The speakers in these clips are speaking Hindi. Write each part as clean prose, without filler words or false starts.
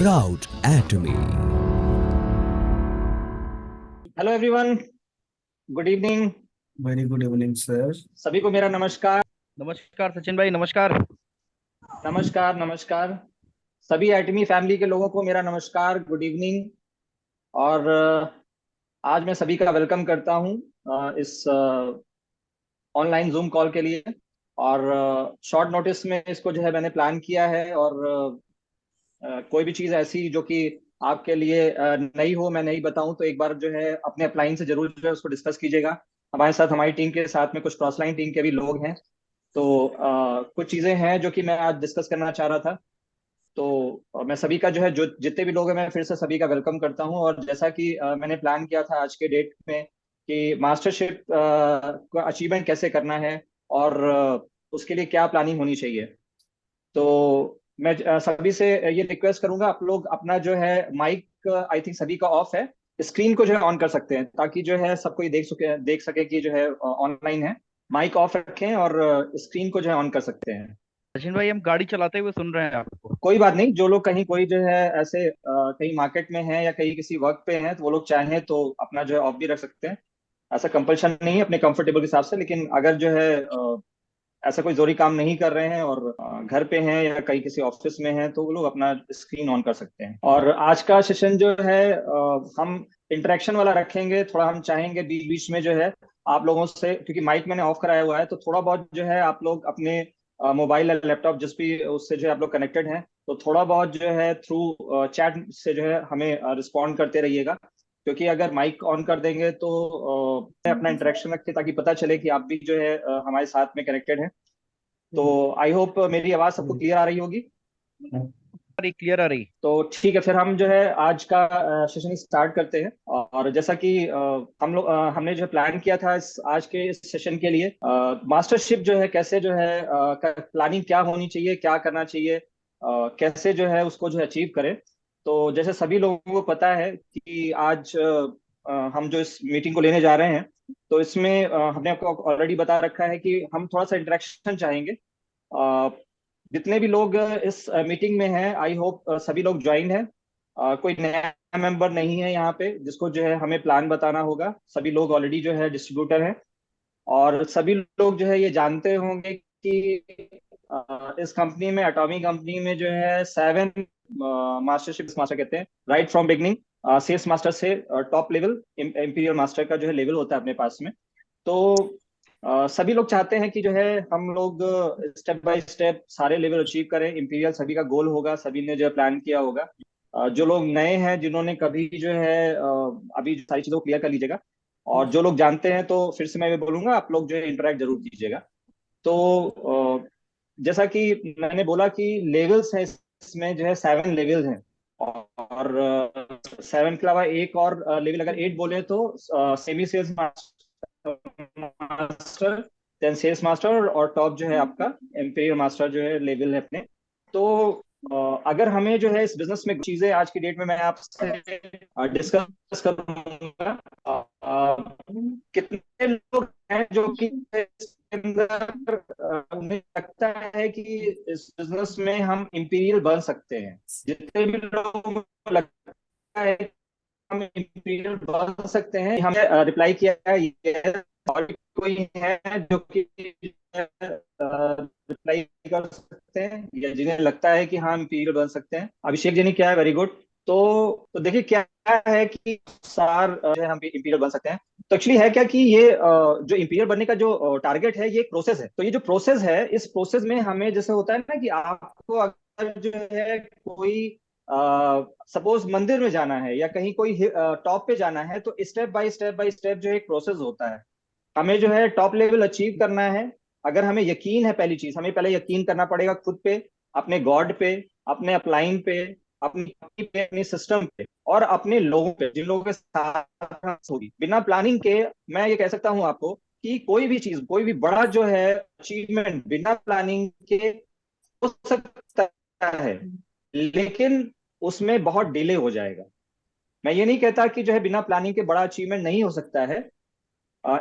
Proud Atomy. Hello everyone, good evening. Very good evening sir. सभी को मेरा नमस्कार। नमस्कार सचिन भाई, नमस्कार। नमस्कार नमस्कार। सभी एटमी फैमिली के लोगों को मेरा नमस्कार, गुड इवनिंग। और आज मैं सभी का वेलकम करता हूं इस ऑनलाइन जूम कॉल के लिए। और शॉर्ट नोटिस में इसको जो है मैंने प्लान किया है। और कोई भी चीज़ ऐसी जो कि आपके लिए नई हो, मैं नहीं बताऊं, तो एक बार जो है अपने अपलाइन से जरूर जो है उसको डिस्कस कीजिएगा। हमारे साथ, हमारी टीम के साथ में कुछ क्रॉसलाइन टीम के भी लोग हैं। तो कुछ चीजें हैं जो कि मैं आज डिस्कस करना चाह रहा था। तो मैं सभी का जो है, जो जितने भी लोग हैं, मैं फिर से सभी का वेलकम करता हूं। और जैसा कि मैंने प्लान किया था आज के डेट में कि मास्टरशिप का अचीवमेंट कैसे करना है और उसके लिए क्या प्लानिंग होनी चाहिए। तो मैं सभी से ये रिक्वेस्ट करूंगा, आप लोग अपना जो है माइक, आई थिंक सभी का ऑफ है, स्क्रीन को जो है ऑन कर सकते हैं ताकि जो है सबको ये देख सके कि जो है ऑनलाइन है। माइक ऑफ रखें और स्क्रीन को जो है ऑन कर सकते हैं। सचिन भाई, हम गाड़ी चलाते हुए सुन रहे हैं आपको। कोई बात नहीं, जो लोग कहीं कोई जो है ऐसे कहीं मार्केट में है या कहीं किसी वर्क पे हैं, तो वो लोग चाहें तो अपना जो है ऑफ भी रख सकते हैं। ऐसा कंपल्शन नहीं है, अपने कंफर्टेबल के हिसाब से। लेकिन अगर जो है ऐसा कोई जरूरी काम नहीं कर रहे हैं और घर पे हैं या कहीं किसी ऑफिस में हैं, तो वो लोग अपना स्क्रीन ऑन कर सकते हैं। और आज का सेशन जो है हम इंटरेक्शन वाला रखेंगे। थोड़ा हम चाहेंगे बीच बीच में जो है आप लोगों से, क्योंकि माइक मैंने ऑफ कराया हुआ है, तो थोड़ा बहुत जो है आप लोग अपने मोबाइल या लैपटॉप जिस भी उससे जो है आप लोग कनेक्टेड हैं, तो थोड़ा बहुत जो है थ्रू चैट से जो है हमें रिस्पॉन्ड करते रहिएगा। क्योंकि अगर माइक ऑन कर देंगे तो अपना इंटरेक्शन रखें ताकि पता चले कि आप भी जो है हमारे साथ में कनेक्टेड हैं। तो आई होप मेरी आवाज सबको क्लियर आ रही होगी। क्लियर आ रही। तो ठीक है, फिर हम जो है आज का सेशन स्टार्ट करते हैं। और जैसा कि हमने जो प्लान किया था आज के इस सेशन के लिए, मास्टरशिप जो है कैसे जो है प्लानिंग क्या होनी चाहिए, क्या करना चाहिए, कैसे जो है उसको जो है अचीव करें। तो जैसे सभी लोगों को पता है कि आज हम जो इस मीटिंग को लेने जा रहे हैं, तो इसमें हमने आपको ऑलरेडी बता रखा है कि हम थोड़ा सा इंटरेक्शन चाहेंगे। जितने भी लोग इस मीटिंग में हैं, आई होप सभी लोग ज्वाइन हैं। कोई नया मेंबर नहीं है यहाँ पे जिसको जो है हमें प्लान बताना होगा। सभी लोग ऑलरेडी जो है डिस्ट्रीब्यूटर हैं। और सभी लोग जो है ये जानते होंगे कि इस कंपनी में, एटॉमिक कंपनी में जो है 7 मास्टरशिप मास्टर कहते हैं, right from beginning, sales master से टॉप लेवल इंपीरियल मास्टर का जो है लेवल होता है अपने पास में। तो सभी लोग चाहते हैं कि जो है हम लोग स्टेप बाय स्टेप सारे लेवल अचीव करें। इंपीरियल सभी का गोल होगा, सभी ने जो है प्लान किया होगा। जो लोग नए हैं, जिन्होंने कभी जो है अभी सारी चीजों को क्लियर कर लीजिएगा। और जो लोग जानते हैं, तो फिर से मैं ये बोलूंगा, आप लोग जो है इंटरेक्ट जरूर कीजिएगा। तो जैसा कि मैंने बोला कि लेवल्स हैं, इसमें जो है 7 लेवल्स हैं। और 7 के अलावा एक और लेवल अगर 8 बोले तो semi sales master, then sales master, और टॉप जो है आपका एम्पेरियल मास्टर जो है लेवल है अपने। तो अगर हमें जो है इस बिजनेस में चीजें आज की डेट में मैं आपसे डिस्कस करूंगा। कितने लोग हैं जो कि इसके अंदर उन्हें लगता है कि इस बिजनेस में हम इंपीरियल बन सकते हैं। जितने भी लोगों को लगता है हम इंपीरियल बन सकते हैं, हमने रिप्लाई किया है yes। और कोई है जो कि रिप्लाई कर सकते हैं या जिन्हें लगता है कि हाँ इंपीरियल बन सकते हैं? अभिषेक जी ने क्या है, वेरी गुड। तो देखिए क्या है कि सार जो है हम इंपीरियल बन सकते हैं। तो एक्चुअली है क्या कि ये जो इंपीरियल बनने का जो टारगेट है, ये एक प्रोसेस है। तो ये जो प्रोसेस है, इस प्रोसेस में हमें जैसे होता है ना कि आपको अगर जो है कोई सपोज मंदिर में जाना है या कहीं कोई टॉप पे जाना है, तो स्टेप बाय स्टेप जो है एक प्रोसेस होता है। हमें जो है टॉप लेवल अचीव करना है। अगर हमें यकीन है, पहली चीज हमें पहले यकीन करना पड़ेगा खुद पे, अपने गॉड पे, अपने अपलाइन पे, अपनी company पे, अपने सिस्टम पे, और अपने लोगों पे, जिन लोगों के साथ होगी। बिना प्लानिंग के मैं ये कह सकता हूं आपको कि कोई भी चीज, कोई भी बड़ा जो है अचीवमेंट बिना प्लानिंग के हो सकता है, लेकिन उसमें बहुत डिले हो जाएगा। मैं ये नहीं कहता कि जो है बिना प्लानिंग के बड़ा अचीवमेंट नहीं हो सकता है।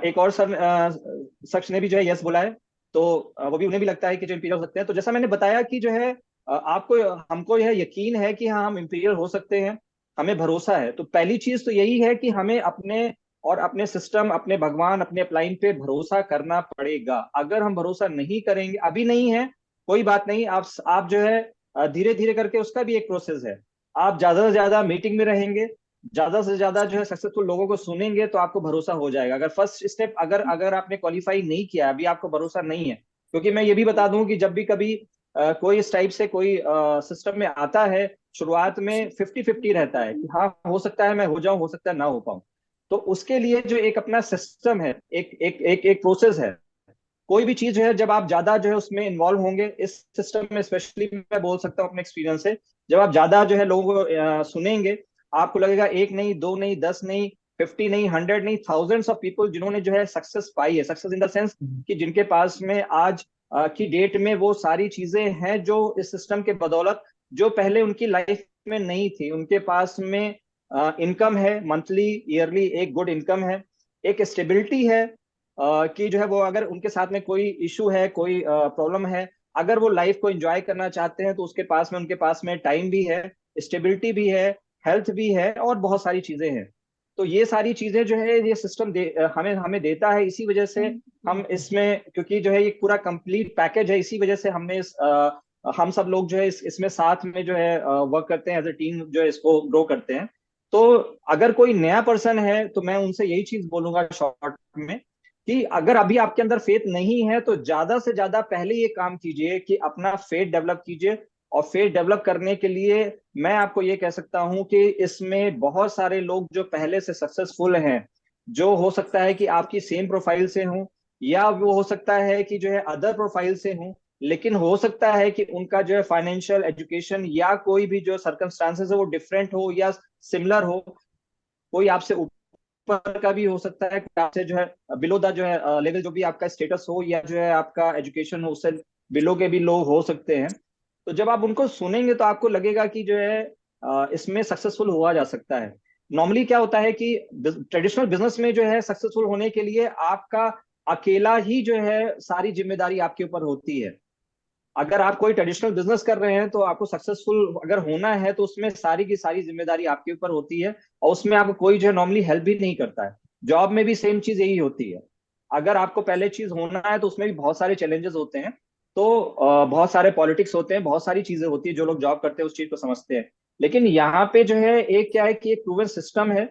एक और शख्स ने भी जो है यस बोला है। तो वो भी, उन्हें भी लगता है कि जो इंपीरियल हो सकते हैं। तो जैसा मैंने बताया कि जो है आपको हमको यह यकीन है कि हाँ हम इंपीरियल हो सकते हैं, हमें भरोसा है। तो पहली चीज तो यही है कि हमें अपने और अपने सिस्टम, अपने भगवान, अपने अपलाइन पे भरोसा करना पड़ेगा। अगर हम भरोसा नहीं करेंगे, अभी नहीं है कोई बात नहीं, आप जो है धीरे धीरे करके, उसका भी एक प्रोसेस है। आप ज्यादा से ज्यादा मीटिंग में रहेंगे, ज्यादा से ज्यादा जो है सक्सेसफुल लोगों को सुनेंगे, तो आपको भरोसा हो जाएगा। अगर फर्स्ट स्टेप अगर अगर आपने क्वालिफाई नहीं किया, अभी आपको भरोसा नहीं है, क्योंकि मैं ये भी बता दूं कि जब भी कभी कोई इस टाइप से कोई सिस्टम में आता है, शुरुआत में 50-50 रहता है कि हाँ हो सकता है मैं हो जाऊं, हो सकता है ना हो पाऊं। तो उसके लिए जो एक अपना सिस्टम है, एक एक एक एक प्रोसेस है। कोई भी चीज है, जब आप ज्यादा जो है उसमें इन्वॉल्व होंगे इस सिस्टम में, स्पेशली मैं बोल सकता हूँ अपने एक्सपीरियंस से, जब आप ज्यादा जो है लोगों को सुनेंगे, आपको लगेगा एक नहीं, दो नहीं, 10 नहीं, 50 नहीं, 100 नहीं, थाउजेंड्स ऑफ पीपल जिन्होंने जो है सक्सेस पाई है, सक्सेस इन द सेंस कि जिनके पास में आज की डेट में वो सारी चीजें हैं जो इस सिस्टम के बदौलत, जो पहले उनकी लाइफ में नहीं थी। उनके पास में इनकम है, मंथली ईयरली एक गुड इनकम है, एक स्टेबिलिटी है, कि जो है वो अगर उनके साथ में कोई इशू है, कोई प्रॉब्लम है, अगर वो लाइफ को एंजॉय करना चाहते हैं तो उसके पास में, उनके पास में टाइम भी है, स्टेबिलिटी भी है, हेल्थ भी है, और बहुत सारी चीजें हैं। तो ये सारी चीजें जो है ये सिस्टम हमें हमें देता है। इसी वजह से हम इसमें, क्योंकि जो है ये पूरा कंप्लीट पैकेज है, इसी वजह से हमने हम सब लोग जो है इसमें साथ में जो है वर्क करते हैं, एज ए टीम जो है इसको ग्रो करते हैं। तो अगर कोई नया पर्सन है तो मैं उनसे यही चीज बोलूंगा शॉर्ट में, कि अगर अभी आपके अंदर फेथ नहीं है तो ज्यादा से ज्यादा पहले ये काम कीजिए कि अपना फेथ डेवलप कीजिए। और फेथ डेवलप करने के लिए मैं आपको ये कह सकता हूं कि इसमें बहुत सारे लोग जो पहले से सक्सेसफुल हैं, जो हो सकता है कि आपकी सेम प्रोफाइल से हों, या वो हो सकता है कि जो है अदर प्रोफाइल से हों, लेकिन हो सकता है कि उनका जो है फाइनेंशियल एजुकेशन या कोई भी जो सर्कमस्टांसेस है वो डिफरेंट हो या सिमिलर हो। कोई आपसे ऊपर का भी हो सकता है, कोई आपसे जो है बिलो द जो है लेवल, जो भी आपका स्टेटस हो या जो है आपका एजुकेशन हो, उससे बिलो के भी लोग हो सकते हैं। तो जब आप उनको सुनेंगे तो आपको लगेगा कि जो है इसमें सक्सेसफुल हुआ जा सकता है। नॉर्मली क्या होता है कि ट्रेडिशनल बिजनेस में जो है सक्सेसफुल होने के लिए आपका अकेला ही जो है सारी जिम्मेदारी आपके ऊपर होती है। अगर आप कोई ट्रेडिशनल बिजनेस कर रहे हैं तो आपको सक्सेसफुल अगर होना है तो उसमें सारी की सारी जिम्मेदारी आपके ऊपर होती है, और उसमें आपको कोई जो है नॉर्मली हेल्प भी नहीं करता है। जॉब में भी सेम चीज यही होती है। अगर आपको पहले चीज होना है तो उसमें भी बहुत सारे चैलेंजेस होते हैं। तो बहुत सारे पॉलिटिक्स होते हैं, बहुत सारी चीजें होती है, जो लोग जॉब करते हैं उस चीज को समझते हैं। लेकिन यहाँ पे जो है एक क्या है कि एक प्रूवन सिस्टम है।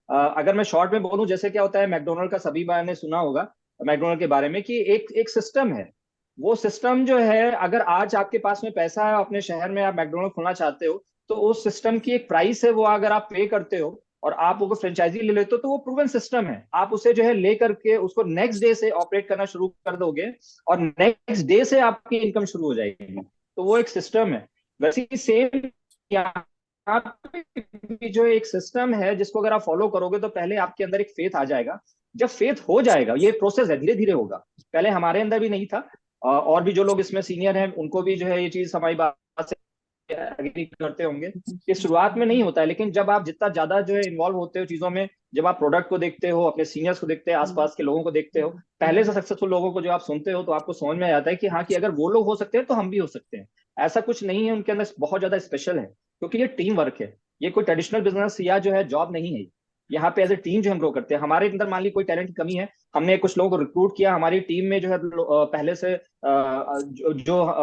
अगर मैं शॉर्ट में बोलूं, जैसे क्या होता है मैकडोनल्ड का, सभी बार ने सुना होगा मैकडोनल्ड के बारे में, कि एक एक सिस्टम है। वो सिस्टम जो है, अगर आज आपके पास में पैसा है, अपने शहर में आप मैकडोनल्ड खोलना चाहते हो, तो उस सिस्टम की एक प्राइस है, वो अगर आप पे करते हो और आप वो फ्रेंचाइजी ले लेते हो, तो वो प्रूवन सिस्टम है। आप उसे जो है ले करके उसको नेक्स्ट डे से ऑपरेट करना शुरू कर दोगे, और नेक्स्ट डे से आपकी इनकम शुरू हो जाएगी। तो वो एक सिस्टम है। वैसे ही सेम यहाँ पे भी जो एक सिस्टम है, जिसको अगर आप फॉलो करोगे तो पहले आपके अंदर एक फेथ आ जाएगा। जब फेथ हो जाएगा, ये प्रोसेस है, धीरे धीरे होगा। पहले हमारे अंदर भी नहीं था, और भी जो लोग इसमें सीनियर हैं उनको भी जो है ये चीज हमारी बात से एग्री करते होंगे कि शुरुआत में नहीं होता है, लेकिन जब आप जितना ज्यादा जो है इन्वॉल्व होते हो चीजों में, जब आप प्रोडक्ट को देखते हो, अपने सीनियर्स को देखते हो, आसपास के लोगों को देखते हो, पहले से सक्सेसफुल लोगों को जो आप सुनते हो, तो आपको समझ में आता है कि हाँ, कि अगर वो लोग हो सकते हैं तो हम भी हो सकते हैं। ऐसा कुछ नहीं है उनके अंदर बहुत ज्यादा स्पेशल है, क्योंकि ये टीम वर्क है। ये कोई ट्रेडिशनल बिजनेस या जो है जॉब नहीं है। यहाँ पे एज ए टीम जो हम ग्रो करते हैं, हमारे अंदर मान ली कोई टैलेंट की कमी है, हमने कुछ लोगों को रिक्रूट किया, हमारी टीम में जो है पहले से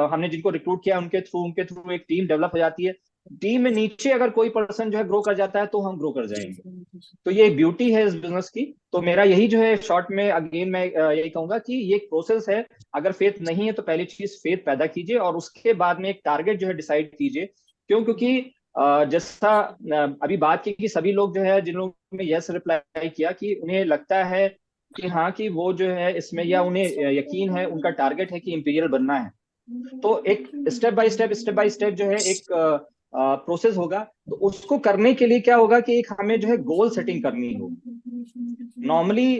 हमने जिनको रिक्रूट किया उनके थ्रू एक टीम डेवलप हो जाती है। टीम में नीचे अगर कोई पर्सन जो है ग्रो कर जाता है तो हम ग्रो कर जाएंगे। तो ये एक ब्यूटी है इस बिजनेस की। तो मेरा यही जो है शॉर्ट में अगेन मैं यही कहूंगा कि ये एक प्रोसेस है। अगर फेथ नहीं है तो पहली चीज फेथ पैदा कीजिए, और उसके बाद में एक टारगेट जो है डिसाइड कीजिए। क्यों? क्योंकि जैसा अभी बात की कि सभी लोग जो है, जिन लोगों ने यस रिप्लाई किया, कि उन्हें लगता है कि हाँ, कि वो जो है इसमें, या उन्हें यकीन है, उनका टारगेट है कि इंपीरियल बनना है। तो एक स्टेप बाय स्टेप जो है एक प्रोसेस होगा। तो उसको करने के लिए क्या होगा कि एक हमें जो है गोल सेटिंग करनी होगी। नॉर्मली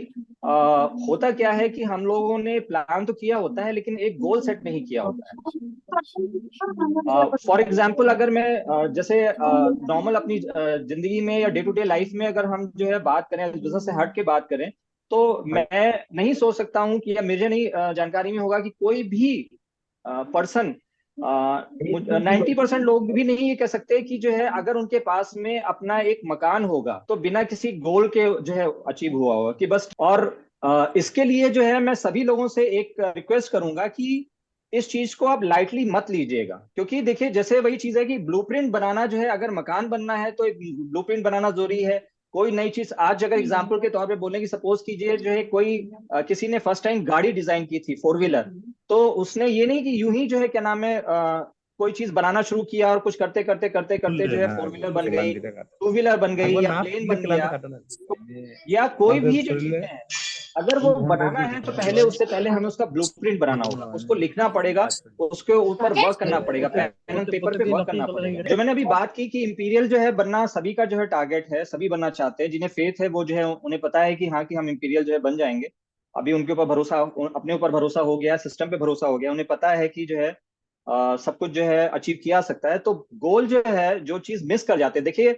होता क्या है कि हम लोगों ने प्लान तो किया होता है, लेकिन एक गोल सेट नहीं किया होता है। फॉर एग्जाम्पल, अगर मैं जैसे नॉर्मल अपनी जिंदगी में या डे टू डे लाइफ में अगर हम जो है बात करें, बिजनेस से हट के बात करें, तो मैं नहीं सोच सकता हूँ कि, या मुझे नहीं जानकारी में होगा कि कोई भी पर्सन 90% लोग भी नहीं ये कह सकते कि जो है अगर उनके पास में अपना एक मकान होगा तो बिना किसी गोल के जो है अचीव हुआ होगा कि बस। और इसके लिए जो है मैं सभी लोगों से एक रिक्वेस्ट करूंगा कि इस चीज को आप लाइटली मत लीजिएगा, क्योंकि देखिए जैसे वही चीज है कि ब्लूप्रिंट बनाना जो है, अगर मकान बनना है तो एक ब्लूप्रिंट बनाना जरूरी है। कोई नई चीज आज अगर एग्जांपल के तौर पे बोलें कि सपोज कीजिए जो है कोई किसी ने फर्स्ट टाइम गाड़ी डिजाइन की थी, फोर व्हीलर, तो उसने ये नहीं कि यूं ही जो है क्या नाम है कोई चीज बनाना शुरू किया और कुछ करते करते करते करते जो है फोर व्हीलर बन गई, टू व्हीलर बन गई या प्लेन बन गया, तो या कोई भी जो चीजें हैं अगर वो बनाना है तो पहले उससे पहले हमें उसका ब्लूप्रिंट बनाना होगा, उसको लिखना पड़ेगा, उसके ऊपर वर्क करना पड़ेगा, पेन एंड पेपर पे वर्क करना पड़ेगा। जो मैंने अभी बात की कि इंपीरियल जो है बनना सभी का जो है टारगेट है, सभी बनना चाहते हैं, जिन्हें फेथ है वो जो है उन्हें पता है कि हाँ कि हम इंपीरियल जो है बन जाएंगे। अभी उनके ऊपर भरोसा, अपने ऊपर भरोसा हो गया, सिस्टम पे भरोसा हो गया, उन्हें पता है कि जो है सब कुछ जो है अचीव किया सकता है। तो गोल जो है, जो चीज मिस कर जाते हैं, देखिए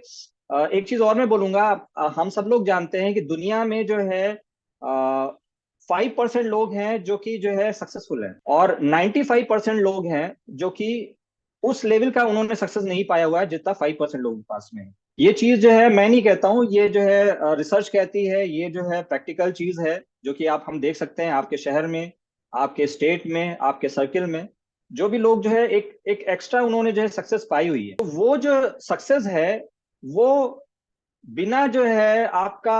एक चीज और मैं बोलूंगा, हम सब लोग जानते हैं कि दुनिया में जो है 5% लोग हैं जो कि जो है सक्सेसफुल हैं, और 95% लोग हैं जो कि उस लेवल का उन्होंने सक्सेस नहीं पाया हुआ है जितना 5% लोगों के पास में है। ये चीज जो है मैं नहीं कहता हूँ, ये जो है रिसर्च कहती है, ये जो है प्रैक्टिकल चीज है जो कि आप हम देख सकते हैं आपके शहर में, आपके स्टेट में, आपके सर्किल में। जो भी लोग जो है एक एक एक्स्ट्रा उन्होंने जो है सक्सेस पाई हुई है, तो वो जो सक्सेस है वो बिना जो है आपका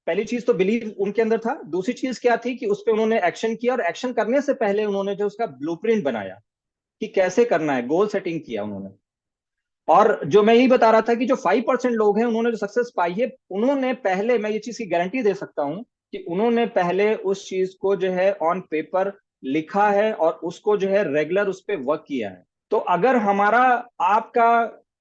पहली चीज तो बिलीव उनके अंदर था, दूसरी चीज क्या थी कि उस पर उन्होंने एक्शन किया, और एक्शन करने से पहले उन्होंने जो उसका ब्लूप्रिंट बनाया कि कैसे करना है, गोल सेटिंग किया उन्होंने। और जो मैं यही बता रहा था कि जो 5% लोग हैं उन्होंने जो सक्सेस पाई है, उन्होंने पहले, मैं ये चीज की गारंटी दे सकता हूं कि उन्होंने पहले उस चीज को जो है ऑन पेपर लिखा है और उसको जो है रेगुलर उस पर वर्क किया है। तो अगर हमारा आपका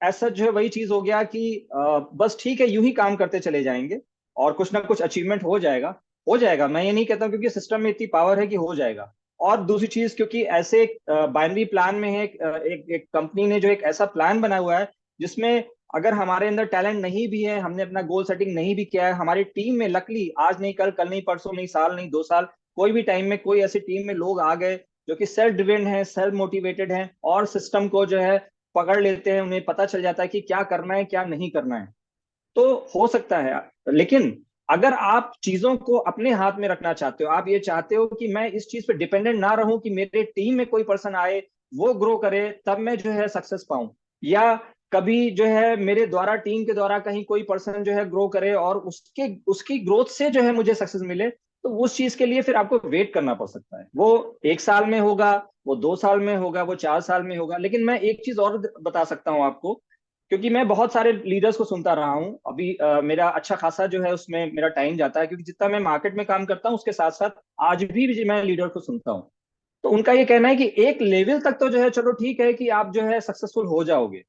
ऐसा जो है वही चीज हो गया कि बस ठीक है यूं ही काम करते चले जाएंगे और कुछ ना कुछ अचीवमेंट हो जाएगा, हो जाएगा, मैं ये नहीं कहता क्योंकि सिस्टम में इतनी पावर है कि हो जाएगा। और दूसरी चीज, क्योंकि ऐसे बाइनरी प्लान में है, एक कंपनी ने जो एक ऐसा प्लान बनाया हुआ है जिसमें अगर हमारे अंदर टैलेंट नहीं भी है, हमने अपना गोल सेटिंग नहीं भी किया है, हमारी टीम में लकली आज नहीं कल, कल नहीं परसों नहीं, साल नहीं 2 साल, कोई भी टाइम में कोई ऐसी टीम में लोग आ गए जो कि सेल्फ ड्रिवेन है, सेल्फ मोटिवेटेड है और सिस्टम को जो है पकड़ लेते हैं, उन्हें पता चल जाता है कि क्या करना है क्या नहीं करना है, तो हो सकता है। लेकिन अगर आप चीजों को अपने हाथ में रखना चाहते हो, आप ये चाहते हो कि मैं इस चीज पे डिपेंडेंट ना रहूं कि मेरे टीम में कोई पर्सन आए वो ग्रो करे तब मैं जो है सक्सेस पाऊं, या कभी जो है मेरे द्वारा टीम के द्वारा कहीं कोई पर्सन जो है ग्रो करे और उसके उसकी ग्रोथ से जो है मुझे सक्सेस मिले, तो उस चीज के लिए फिर आपको वेट करना पड़ सकता है। वो 1 साल में होगा, वो 2 साल में होगा, वो 4 साल में होगा। लेकिन मैं एक चीज और बता सकता हूं आपको, क्योंकि मैं बहुत सारे लीडर्स को सुनता रहा हूँ अभी, मेरा अच्छा खासा जो है उसमें मेरा टाइम जाता है, क्योंकि जितना मैं मार्केट में काम करता हूँ उसके साथ साथ आज भी मैं लीडर को सुनता हूँ। तो उनका ये कहना है कि एक लेवल तक तो जो है चलो ठीक है कि आप जो है सक्सेसफुल हो जाओगे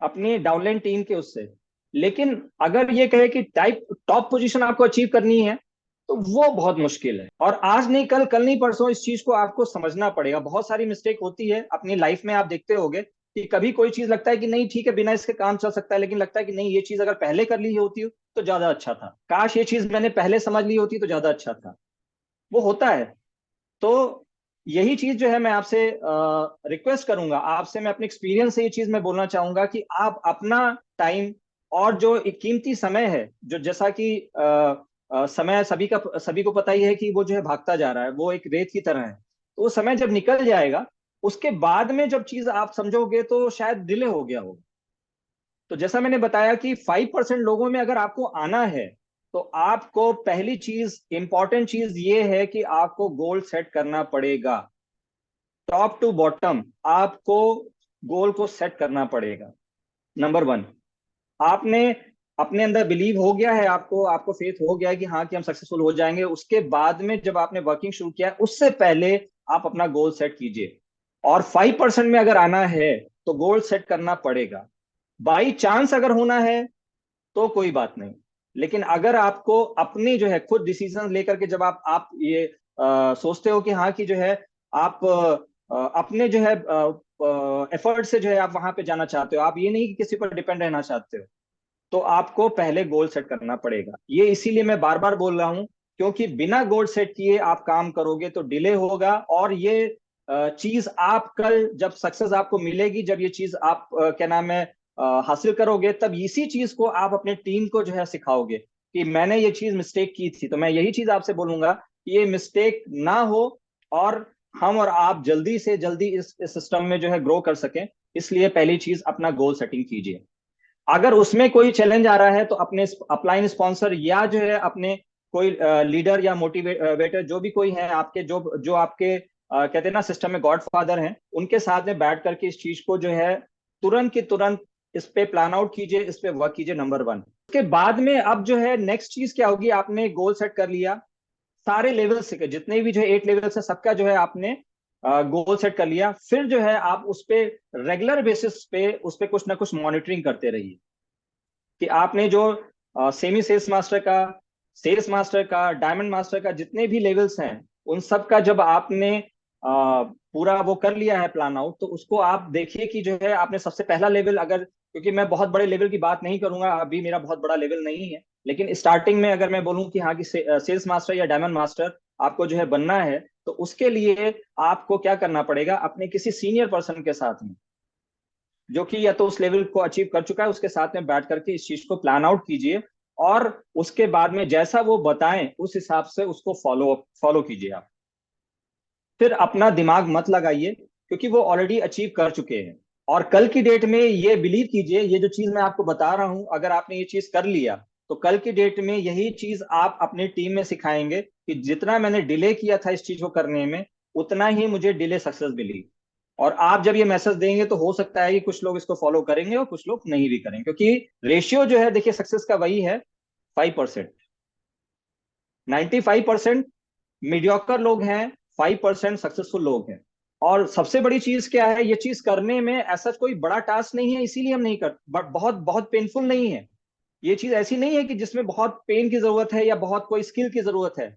अपनी डाउनलाइन टीम के उससे, लेकिन अगर ये कहे कि टाइप टॉप पोजीशन आपको अचीव करनी है तो वो बहुत मुश्किल है। और आज नहीं कल, कल नहीं परसों इस चीज को आपको समझना पड़ेगा। बहुत सारी मिस्टेक होती है अपनी लाइफ में, आप देखते होगे कि कभी कोई चीज लगता है कि नहीं ठीक है बिना इसके काम चल सकता है, लेकिन लगता है कि नहीं ये चीज अगर पहले कर ली होती तो ज्यादा अच्छा था, काश ये चीज मैंने पहले समझ ली होती तो ज्यादा अच्छा था। वो होता है। तो यही चीज जो है मैं आपसे रिक्वेस्ट करूंगा, आपसे मैं अपने एक्सपीरियंस से ये चीज मैं बोलना चाहूंगा कि आप अपना टाइम और जो एक कीमती समय है, जो जैसा कि समय सभी को पता ही है कि वो जो है भागता जा रहा है, वो एक रेत की तरह है, तो वो समय जब निकल जाएगा उसके बाद में जब चीज आप समझोगे तो शायद डिले हो गया होगा। तो जैसा मैंने बताया कि 5% लोगों में अगर आपको आना है तो आपको पहली चीज, इंपॉर्टेंट चीज ये है कि आपको गोल सेट करना पड़ेगा। टॉप टू बॉटम आपको गोल को सेट करना पड़ेगा। नंबर 1, आपने अपने अंदर बिलीव हो गया है, आपको आपको फेथ हो गया है कि हाँ कि हम सक्सेसफुल हो जाएंगे, उसके बाद में जब आपने वर्किंग शुरू किया उससे पहले आप अपना गोल सेट कीजिए। और 5% में अगर आना है तो गोल सेट करना पड़ेगा। बाई चांस अगर होना है तो कोई बात नहीं, लेकिन अगर आपको अपनी जो है खुद डिसीजन लेकर के जब आप ये सोचते हो कि हाँ कि जो है आप अपने जो है एफर्ट से जो है आप वहां पे जाना चाहते हो, आप ये नहीं कि किसी पर डिपेंड रहना चाहते हो, तो आपको पहले गोल सेट करना पड़ेगा। ये इसीलिए मैं बार बार बोल रहा हूं, क्योंकि बिना गोल सेट किए आप काम करोगे तो डिले होगा, और ये चीज आप कल जब सक्सेस आपको मिलेगी, जब ये चीज आप क्या नाम है हासिल करोगे, तब इसी चीज को आप अपने टीम को जो है सिखाओगे कि मैंने ये चीज मिस्टेक की थी। तो मैं यही चीज आपसे बोलूंगा कि ये मिस्टेक ना हो और हम और आप जल्दी से जल्दी इस सिस्टम में जो है ग्रो कर सकें। इसलिए पहली चीज अपना गोल सेटिंग कीजिए। अगर उसमें कोई चैलेंज आ रहा है तो अपने अपलाइन स्पॉन्सर या जो है अपने कोई लीडर या मोटिवेटर जो भी कोई है आपके, जो जो आपके कहते हैं ना सिस्टम में गॉड फादर हैं, उनके साथ में बैठ करके इस चीज को जो है तुरंत की तुरंत इस पे प्लान आउट कीजिए, इस पे वर्क कीजिए। Number one. उसके बाद में अब जो है नेक्स्ट चीज क्या होगी, आपने गोल सेट कर लिया, सारे लेवल्स के जितने भी जो है 8 लेवल्स है सबका जो है आपने गोल सेट कर लिया। फिर जो है आप उस पे रेगुलर बेसिस पे उस पे कुछ ना कुछ मॉनिटरिंग करते रहिए कि आपने जो सेमी सेल्स मास्टर का, सेल्स मास्टर का, डायमंड मास्टर का जितने भी लेवल्स हैं, उन सब का जब आपने पूरा वो कर लिया है प्लान आउट, तो उसको आप देखिए कि जो है आपने सबसे पहला लेवल, अगर, क्योंकि मैं बहुत बड़े लेवल की बात नहीं करूंगा, अभी मेरा बहुत बड़ा लेवल नहीं है, लेकिन स्टार्टिंग में अगर मैं बोलूं कि हाँ कि सेल्स मास्टर या डायमंड मास्टर आपको जो है बनना है, तो उसके लिए आपको क्या करना पड़ेगा, अपने किसी सीनियर पर्सन के साथ में, जो कि या तो उस लेवल को अचीव कर चुका है, उसके साथ में बैठ करके इस चीज को प्लान आउट कीजिए और उसके बाद में जैसा वो बताएं उस हिसाब से उसको फॉलो फॉलो कीजिए आप। फिर अपना दिमाग मत लगाइए, क्योंकि वो ऑलरेडी अचीव कर चुके हैं। और कल की डेट में ये बिलीव कीजिए, ये जो चीज मैं आपको बता रहा हूं, अगर आपने ये चीज कर लिया तो कल की डेट में यही चीज आप अपनी टीम में सिखाएंगे कि जितना मैंने डिले किया था इस चीज को करने में, उतना ही मुझे डिले सक्सेस मिली। और आप जब ये मैसेज देंगे तो हो सकता है कि कुछ लोग इसको फॉलो करेंगे और कुछ लोग नहीं भी करेंगे, क्योंकि रेशियो जो है देखिए सक्सेस का वही है, 5%। 95% मीडियोकर लोग हैं, 5% सक्सेसफुल लोग हैं। और सबसे बड़ी चीज क्या है, ये चीज करने में ऐसा कोई बड़ा टास्क नहीं है, इसीलिए हम नहीं कर, बट बहुत बहुत पेनफुल नहीं है। ये चीज ऐसी नहीं है कि जिसमें बहुत पेन की जरूरत है या बहुत कोई स्किल की जरूरत है।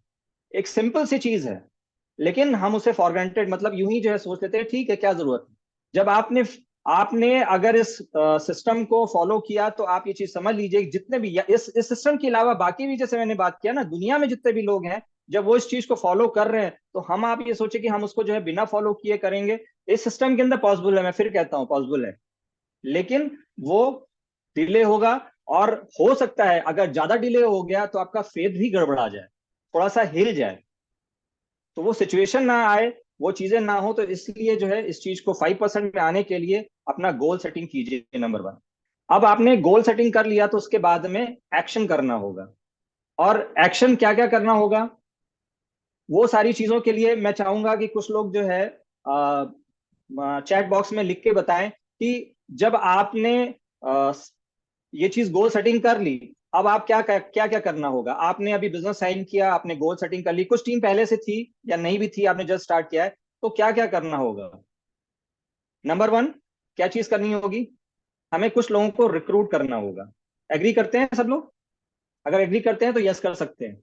एक सिंपल सी चीज है, लेकिन हम उसे फॉर ग्रांटेड, मतलब यूं ही जो है सोच लेते हैं ठीक है क्या जरूरत है। जब आपने आपने अगर इस सिस्टम को फॉलो किया तो आप ये चीज समझ लीजिए कि जितने भी, या इस सिस्टम के अलावा बाकी भी, जैसे मैंने बात किया ना, दुनिया में जितने भी लोग हैं, जब वो इस चीज को फॉलो कर रहे हैं, तो हम आप ये सोचे कि हम उसको जो है बिना फॉलो किए करेंगे, इस सिस्टम के अंदर पॉसिबल है, मैं फिर कहता हूँ पॉसिबल है, लेकिन वो डिले होगा। और हो सकता है अगर ज्यादा डिले हो गया तो आपका फेथ भी गड़बड़ा जाए, थोड़ा सा हिल जाए, तो वो सिचुएशन ना आए, वो चीजें ना हो। तो इसलिए जो है इस चीज को 5% में आने के लिए अपना गोल सेटिंग कीजिए, नंबर वन। अब आपने गोल सेटिंग कर लिया तो उसके बाद में एक्शन करना होगा। और एक्शन क्या क्या करना होगा, वो सारी चीजों के लिए मैं चाहूंगा कि कुछ लोग जो है चैट बॉक्स में लिख के बताएं कि जब आपने आ, ये चीज गोल सेटिंग कर ली, अब आप क्या क्या क्या करना होगा। आपने अभी बिजनेस साइन किया, आपने गोल सेटिंग कर ली, कुछ टीम पहले से थी या नहीं भी थी, आपने जस्ट स्टार्ट किया है, तो क्या क्या करना होगा। नंबर वन, क्या चीज करनी होगी, हमें कुछ लोगों को रिक्रूट करना होगा। एग्री करते हैं सब लोग? अगर एग्री करते हैं तो यस कर सकते हैं।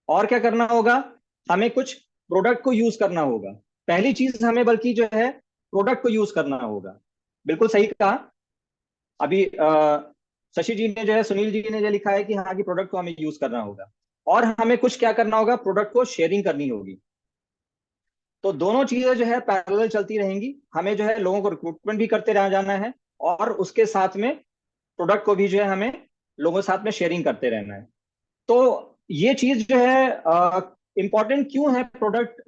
और क्या करना होगा, हमें कुछ प्रोडक्ट को यूज करना होगा। पहली चीज हमें बल्कि जो है प्रोडक्ट को यूज करना होगा। बिल्कुल सही कहा। अभी शशि जी ने जो है, सुनील जी ने जो लिखा है कि हाँ, की प्रोडक्ट को हमें यूज करना होगा। और हमें कुछ क्या करना होगा, प्रोडक्ट को शेयरिंग करनी होगी। तो दोनों चीजें जो है पैरेलल चलती रहेंगी। हमें जो है लोगों को रिक्रूटमेंट भी करते रह जाना है, और उसके साथ में प्रोडक्ट को भी जो है हमें लोगों के साथ में शेयरिंग करते रहना है। तो ये चीज जो है इंपॉर्टेंट क्यों है, प्रोडक्ट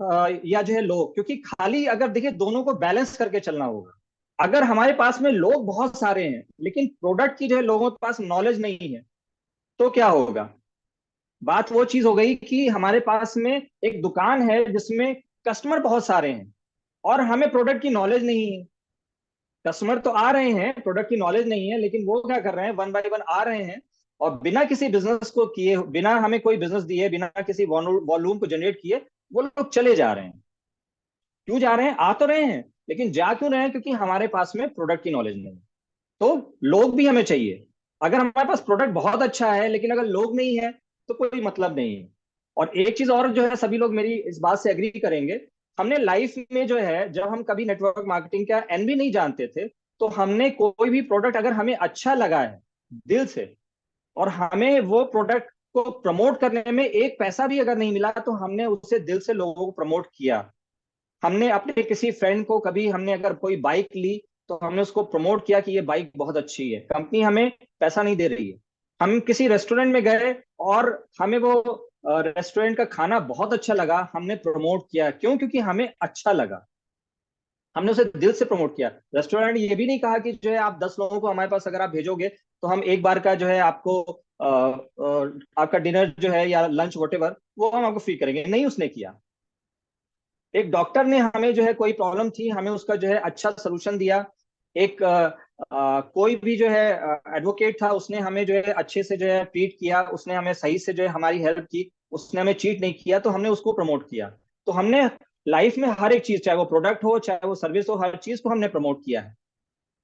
या जो है लोग, क्योंकि खाली अगर देखिए दोनों को बैलेंस करके चलना होगा। अगर हमारे पास में लोग बहुत सारे हैं लेकिन प्रोडक्ट की जो है लोगों के पास नॉलेज नहीं है, तो क्या होगा। बात वो चीज हो गई कि हमारे पास में एक दुकान है जिसमें कस्टमर बहुत सारे हैं और हमें प्रोडक्ट की नॉलेज नहीं है। कस्टमर तो आ रहे हैं, प्रोडक्ट की नॉलेज नहीं है, लेकिन वो क्या कर रहे हैं, वन बाय वन आ रहे हैं और बिना किसी बिजनेस को किए, बिना हमें कोई बिजनेस दिए, बिना किसी वॉल्यूम को जनरेट किए, वो लोग चले जा रहे हैं। क्यों जा रहे हैं, आ तो रहे हैं, लेकिन जा क्यों रहे हैं, क्योंकि हमारे पास में प्रोडक्ट की नॉलेज नहीं है। तो लोग भी हमें चाहिए। अगर हमारे पास प्रोडक्ट बहुत अच्छा है लेकिन अगर लोग नहीं है तो कोई मतलब नहीं है। और एक चीज और जो है, सभी लोग मेरी इस बात से एग्री करेंगे, हमने लाइफ में जो है, जब हम कभी नेटवर्क मार्केटिंग का एन भी नहीं जानते थे, तो हमने कोई भी प्रोडक्ट अगर हमें अच्छा लगा है दिल से, और हमें वो प्रोडक्ट को प्रमोट करने में एक पैसा भी अगर नहीं मिला, तो हमने उससे दिल से लोगों को प्रमोट किया। हमने अपने किसी फ्रेंड को कभी हमने अगर कोई बाइक ली तो हमने उसको प्रमोट किया कि ये बाइक बहुत अच्छी है, कंपनी हमें पैसा नहीं दे रही है। हम किसी रेस्टोरेंट में गए और हमें वो रेस्टोरेंट का खाना बहुत अच्छा लगा, हमने प्रमोट किया। क्यों? क्योंकि हमें अच्छा लगा, हमने उसे दिल से प्रमोट किया। रेस्टोरेंट ये भी नहीं कहा कि जो है आप 10 लोगों को हमारे पास अगर आप भेजोगे तो हम एक बार का जो है आपको आपका डिनर जो है या लंच वटेवर वो हम आपको फ्री करेंगे, नहीं उसने किया। एक डॉक्टर ने हमें जो है कोई प्रॉब्लम थी, हमें उसका जो है अच्छा सोल्यूशन दिया। एक कोई भी जो है एडवोकेट था, उसने हमें जो है अच्छे से जो है ट्रीट किया, उसने हमें सही से जो है हमारी हेल्प की, उसने हमें चीट नहीं किया, तो हमने उसको प्रमोट किया। तो हमने लाइफ में हर एक चीज, चाहे वो प्रोडक्ट हो चाहे वो सर्विस हो, हर चीज को हमने प्रमोट किया है।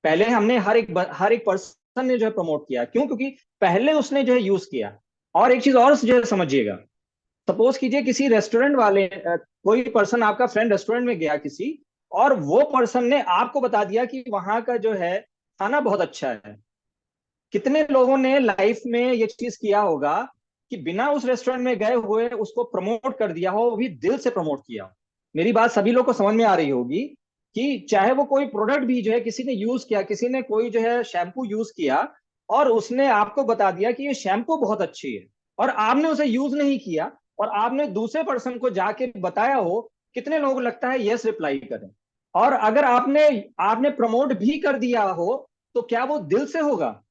पहले हमने हर एक पर्सन ने जो है प्रमोट किया। क्यों? क्योंकि पहले उसने जो है यूज किया। और एक चीज और जो है समझिएगा, सपोज कीजिए किसी रेस्टोरेंट वाले कोई पर्सन, आपका फ्रेंड रेस्टोरेंट में गया किसी, और वो पर्सन ने आपको बता दिया कि वहां का जो है खाना बहुत अच्छा है। कितने लोगों ने लाइफ में ये चीज किया होगा कि बिना उस रेस्टोरेंट में गए हुए उसको प्रमोट कर दिया हो, वो भी दिल से प्रमोट किया हो। मेरी बात सभी लोग को समझ में आ रही होगी कि चाहे वो कोई प्रोडक्ट भी जो है किसी ने यूज किया, किसी ने कोई जो है शैम्पू यूज किया और उसने आपको बता दिया कि ये शैम्पू बहुत अच्छी है, और आपने उसे यूज नहीं किया और आपने दूसरे पर्सन को जाके बताया हो, कितने लोग लगता है यस रिप्लाई करें। और अगर आपने आपने प्रमोट भी कर दिया हो तो क्या वो दिल से होगा?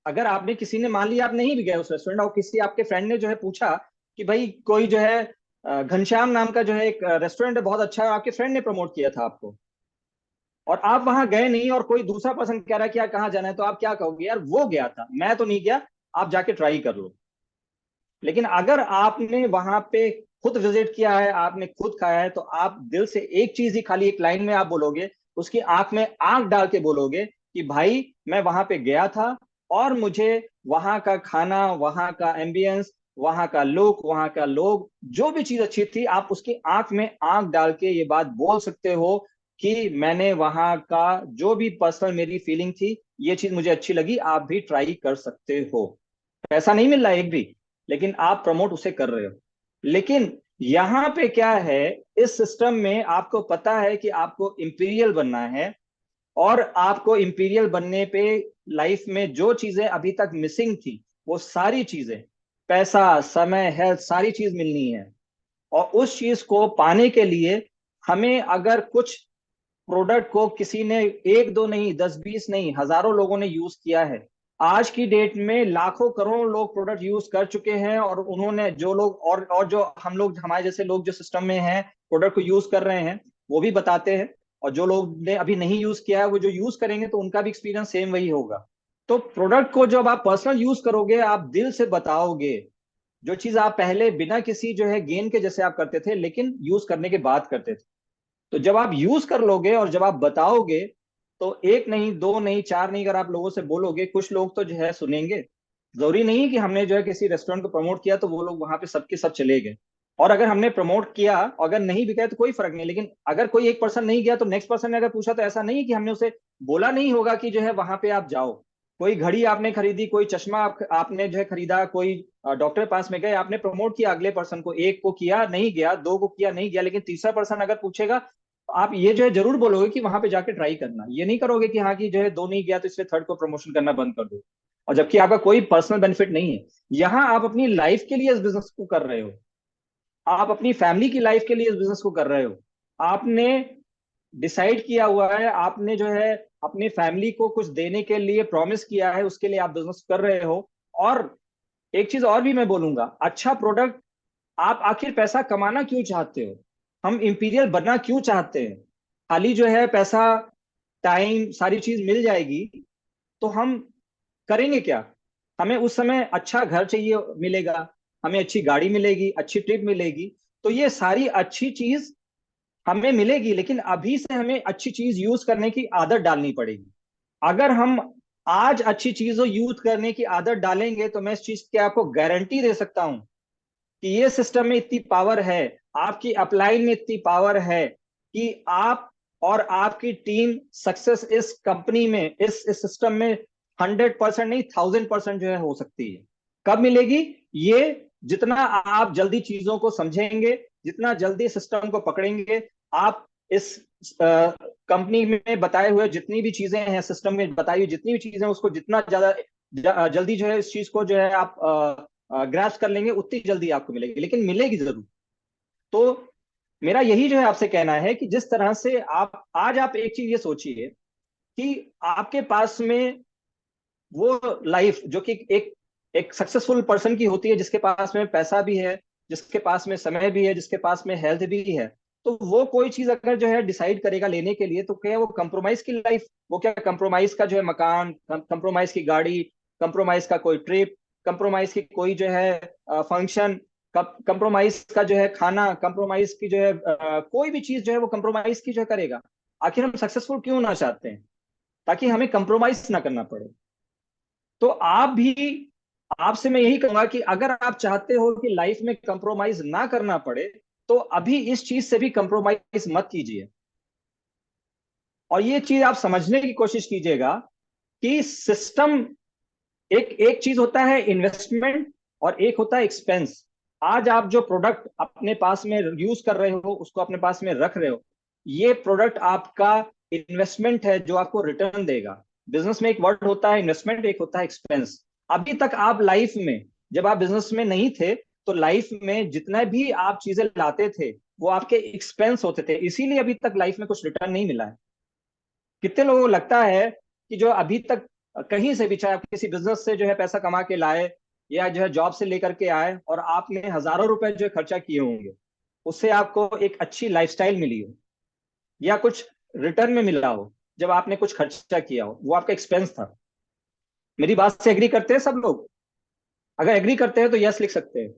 अगर आपने किसी ने, मान लिया आप नहीं भी गए उस रेस्टोरेंट और किसी आपके फ्रेंड ने जो है पूछा कि भाई कोई जो है घनश्याम नाम का जो है एक रेस्टोरेंट है बहुत अच्छा है, आपके फ्रेंड ने प्रमोट किया था आपको, और आप वहां गए नहीं और कोई दूसरा पर्सन कह रहा है कि यार कहाँ जाना है, तो आप क्या कहोगे? यार वो गया था, मैं तो नहीं गया, आप जाके ट्राई कर लो। लेकिन अगर आपने वहां पे खुद विजिट किया है, आपने खुद खाया है, तो आप दिल से एक चीज ही खाली एक लाइन में आप बोलोगे, उसकी आंख में आंख डाल के बोलोगे कि भाई मैं वहां पे गया था और मुझे वहां का खाना, वहां का एम्बियंस, वहां का लुक, वहां का लोग, जो भी चीज अच्छी थी, आप उसकी आंख में आंख डाल के ये बात बोल सकते हो कि मैंने वहां का जो भी पर्सनल मेरी फीलिंग थी, ये चीज मुझे अच्छी लगी, आप भी ट्राई कर सकते हो। पैसा नहीं मिल रहा है एक भी, लेकिन आप प्रमोट उसे कर रहे हो। लेकिन यहां पे क्या है, इस सिस्टम में आपको पता है कि आपको इंपीरियल बनना है, और आपको इंपीरियल बनने पे लाइफ में जो चीजें अभी तक मिसिंग थी, वो सारी चीजें, पैसा, समय, हेल्थ, सारी चीज मिलनी है। और उस चीज को पाने के लिए हमें, अगर कुछ प्रोडक्ट को किसी ने एक दो नहीं, 10 20 नहीं, हजारों लोगों ने यूज किया है, आज की डेट में लाखों करोड़ों लोग प्रोडक्ट यूज कर चुके हैं, और उन्होंने जो लोग और जो हम लोग, हमारे जैसे लोग जो सिस्टम में हैं, प्रोडक्ट को यूज कर रहे हैं, वो भी बताते हैं। और जो लोग ने अभी नहीं यूज किया है, वो जो यूज करेंगे तो उनका भी एक्सपीरियंस सेम वही होगा। तो प्रोडक्ट को जब आप पर्सनल यूज करोगे, आप दिल से बताओगे, जो चीज आप पहले बिना किसी जो है गेन के जैसे आप करते थे, लेकिन यूज करने के बाद करते थे, तो जब आप यूज कर लोगे और जब आप बताओगे, तो एक नहीं, दो नहीं, चार नहीं, अगर आप लोगों से बोलोगे, कुछ लोग तो जो है सुनेंगे। जरूरी नहीं कि हमने जो है किसी रेस्टोरेंट को प्रमोट किया तो वो लोग वहां पे सबके सब चले गए। और अगर हमने प्रमोट किया, अगर नहीं भी गए तो कोई फर्क नहीं, लेकिन अगर कोई एक पर्सन नहीं गया तो नेक्स्ट पर्सन ने अगर पूछा, तो ऐसा नहीं है कि हमने उसे बोला नहीं होगा कि जो है वहां पे आप जाओ। कोई घड़ी आपने खरीदी, कोई चश्मा आपने जो है खरीदा, कोई डॉक्टर के पास में गए, आपने प्रमोट किया अगले पर्सन को, एक को किया नहीं गया, दो को किया नहीं गया, लेकिन तीसरा पर्सन अगर पूछेगा, तो आप ये जो है जरूर बोलोगे कि वहां पे जाके ट्राई करना। ये नहीं करोगे कि हाँ कि जो है दो नहीं गया तो इसलिए थर्ड को प्रमोशन करना बंद कर दो, और जबकि आपका कोई पर्सनल बेनिफिट नहीं है। यहाँ आप अपनी लाइफ के लिए इस बिजनेस को कर रहे हो, आप अपनी फैमिली की लाइफ के लिए इस बिजनेस को कर रहे हो। आपने डिसाइड किया हुआ है, आपने जो है अपनी फैमिली को कुछ देने के लिए प्रॉमिस किया है, उसके लिए आप बिजनेस कर रहे हो। और एक चीज और भी मैं बोलूंगा, अच्छा प्रोडक्ट, आप आखिर पैसा कमाना क्यों चाहते हो? हम इंपीरियल बनना क्यों चाहते हैं? खाली जो है पैसा, टाइम, सारी चीज मिल जाएगी तो हम करेंगे क्या? हमें उस समय अच्छा घर चाहिए, मिलेगा, हमें अच्छी गाड़ी मिलेगी, अच्छी ट्रिप मिलेगी, तो ये सारी अच्छी चीज हमें मिलेगी, लेकिन अभी से हमें अच्छी चीज यूज करने की आदत डालनी पड़ेगी। अगर हम आज अच्छी चीजों यूज करने की आदत डालेंगे, तो मैं इस चीज की आपको गारंटी दे सकता हूं कि ये सिस्टम में इतनी पावर है, आपकी अपलाइन में इतनी पावर है कि आप और आपकी टीम सक्सेस इस कंपनी में, इस सिस्टम में 100% नहीं, 1000% जो है हो सकती है। कब मिलेगी ये? जितना आप जल्दी चीजों को समझेंगे, जितना जल्दी सिस्टम को पकड़ेंगे, आप इस कंपनी में बताए हुए जितनी भी चीजें हैं, सिस्टम में बताई हुई जितनी भी चीजें हैं, उसको जितना ज्यादा जल्दी जो है इस चीज को जो है आप ग्रास्प कर लेंगे, उतनी जल्दी आपको मिलेगी, लेकिन मिलेगी जरूर। तो मेरा यही जो है आपसे कहना है कि जिस तरह से आप एक चीज ये सोचिए कि आपके पास में वो लाइफ जो कि एक एक सक्सेसफुल पर्सन की होती है, जिसके पास में पैसा भी है, जिसके पास में समय भी है, जिसके पास में हेल्थ भी है, तो वो कोई चीज अगर जो है डिसाइड करेगा लेने के लिए, तो क्या वो कंप्रोमाइज की लाइफ, वो क्या कंप्रोमाइज का जो है मकान, कंप्रोमाइज की गाड़ी, कंप्रोमाइज का कोई ट्रिप, कंप्रोमाइज की कोई जो है फंक्शन, कंप्रोमाइज का जो है खाना, कंप्रोमाइज की जो है कोई भी चीज जो है वो कंप्रोमाइज की जो है करेगा? आखिर हम सक्सेसफुल क्यों ना चाहते हैं? ताकि हमें कंप्रोमाइज ना करना पड़े। तो आप भी, आपसे मैं यही कहूंगा कि अगर आप चाहते हो कि लाइफ में कंप्रोमाइज ना करना पड़े, तो अभी इस चीज से भी कंप्रोमाइज मत कीजिए। और ये चीज आप समझने की कोशिश कीजिएगा कि सिस्टम, एक एक चीज होता है इन्वेस्टमेंट और एक होता है एक्सपेंस। आज आप जो प्रोडक्ट अपने पास में यूज कर रहे हो, उसको अपने पास में रख रहे हो, ये प्रोडक्ट आपका इन्वेस्टमेंट है जो आपको रिटर्न देगा। बिजनेस में एक वर्ड होता है इन्वेस्टमेंट, एक होता है एक्सपेंस। अभी तक आप लाइफ में, जब आप बिजनेस में नहीं थे, तो लाइफ में जितना भी आप चीजें लाते थे वो आपके एक्सपेंस होते थे, इसीलिए अभी तक लाइफ में कुछ रिटर्न नहीं मिला है। कितने लोगों को लगता है कि जो अभी तक कहीं से भी, चाहे आप किसी बिजनेस से जो है पैसा कमा के लाए, या जो है जॉब से लेकर के आए, और आपने हजारों रुपए जो है खर्चा किए होंगे, उससे आपको एक अच्छी लाइफस्टाइल मिली हो या कुछ रिटर्न में मिला हो, जब आपने कुछ खर्चा किया हो, वो आपका एक्सपेंस था। मेरी बात से एग्री करते हैं सब लोग? अगर एग्री करते हैं तो यस लिख सकते हैं।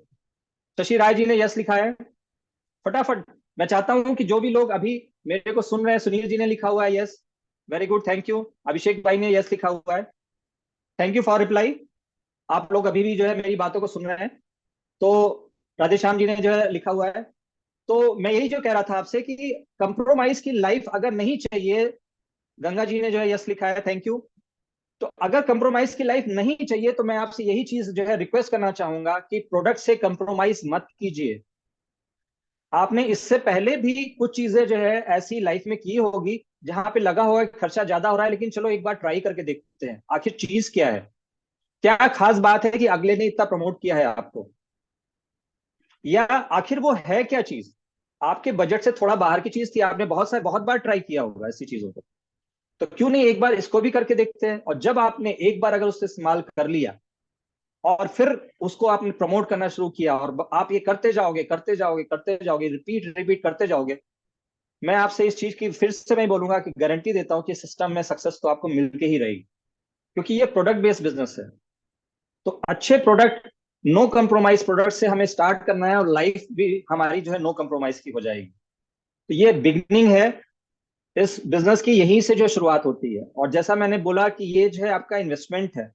शशि राय जी ने यस लिखा है, फटाफट। मैं चाहता हूं कि जो भी लोग अभी मेरे को सुन रहे हैं, सुनील जी ने लिखा हुआ है yes, very good, thank you. Abhishek भाई ने यस लिखा हुआ है, थैंक यू फॉर रिप्लाई। आप लोग अभी भी जो है मेरी बातों को सुन रहे हैं। तो राधेश्याम जी ने जो है लिखा हुआ है। तो मैं यही जो कह रहा था आपसे कि कंप्रोमाइज की लाइफ अगर नहीं चाहिए, गंगा जी ने जो है यस लिखा है, थैंक यू। तो अगर कंप्रोमाइज की लाइफ नहीं चाहिए, तो मैं आपसे यही चीज जो है रिक्वेस्ट करना चाहूंगा कि प्रोडक्ट से कंप्रोमाइज मत कीजिए। आपने इससे पहले भी कुछ चीजें जो है ऐसी लाइफ में की होगी जहां पे लगा होगा कि खर्चा ज्यादा हो रहा है, लेकिन चलो एक बार ट्राई करके देखते हैं आखिर चीज क्या है। क्या खास बात है कि अगले ने इतना प्रमोट किया है आपको, या आखिर वो है क्या चीज? आपके बजट से थोड़ा बाहर की चीज थी, आपने बहुत बार ट्राई किया होगा ऐसी चीजों को। तो क्यों नहीं एक बार इसको भी करके देखते हैं? और जब आपने एक बार अगर उससे इस्तेमाल कर लिया, और फिर उसको आपने प्रमोट करना शुरू किया, और आप ये करते जाओगे करते जाओगे करते जाओगे, रिपीट रिपीट करते जाओगे, मैं आपसे इस चीज की फिर से मैं बोलूंगा कि गारंटी देता हूं कि सिस्टम में सक्सेस तो आपको मिलके ही रहेगी। क्योंकि ये प्रोडक्ट बेस्ड बिजनेस है। तो अच्छे प्रोडक्ट, नो कंप्रोमाइज प्रोडक्ट से हमें स्टार्ट करना है, और लाइफ भी हमारी जो है नो कंप्रोमाइज की हो जाएगी। तो ये बिगनिंग है इस बिजनेस की, यहीं से जो शुरुआत होती है। और जैसा मैंने बोला कि ये जो है आपका इन्वेस्टमेंट है,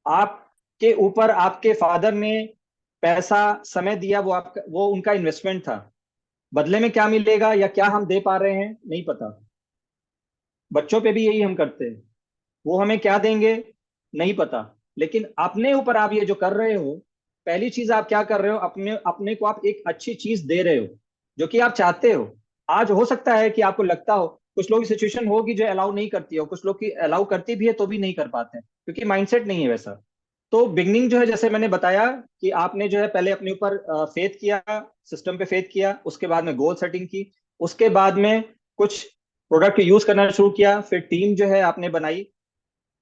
आपके ऊपर आपके फादर ने पैसा, समय दिया, वो आपका, वो उनका इन्वेस्टमेंट था। बदले में क्या मिलेगा या क्या हम दे पा रहे हैं नहीं पता। बच्चों पे भी यही हम करते हैं, वो हमें क्या देंगे नहीं पता। लेकिन अपने ऊपर आप ये जो कर रहे हो, पहली चीज आप क्या कर रहे हो, अपने अपने को आप एक अच्छी चीज दे रहे हो जो कि आप चाहते हो। आज हो सकता है कि आपको लगता हो, कुछ लोग की सिचुएशन होगी जो अलाउ नहीं करती हो, कुछ लोग की अलाउ करती भी है तो भी नहीं कर पाते हैं, क्योंकि माइंडसेट नहीं है वैसा। तो बिगनिंग जो है, जैसे मैंने बताया कि आपने जो है पहले अपने ऊपर फेथ किया, सिस्टम पे फेथ किया, उसके बाद में गोल सेटिंग की, उसके बाद में कुछ प्रोडक्ट यूज करना शुरू किया, फिर टीम जो है आपने बनाई।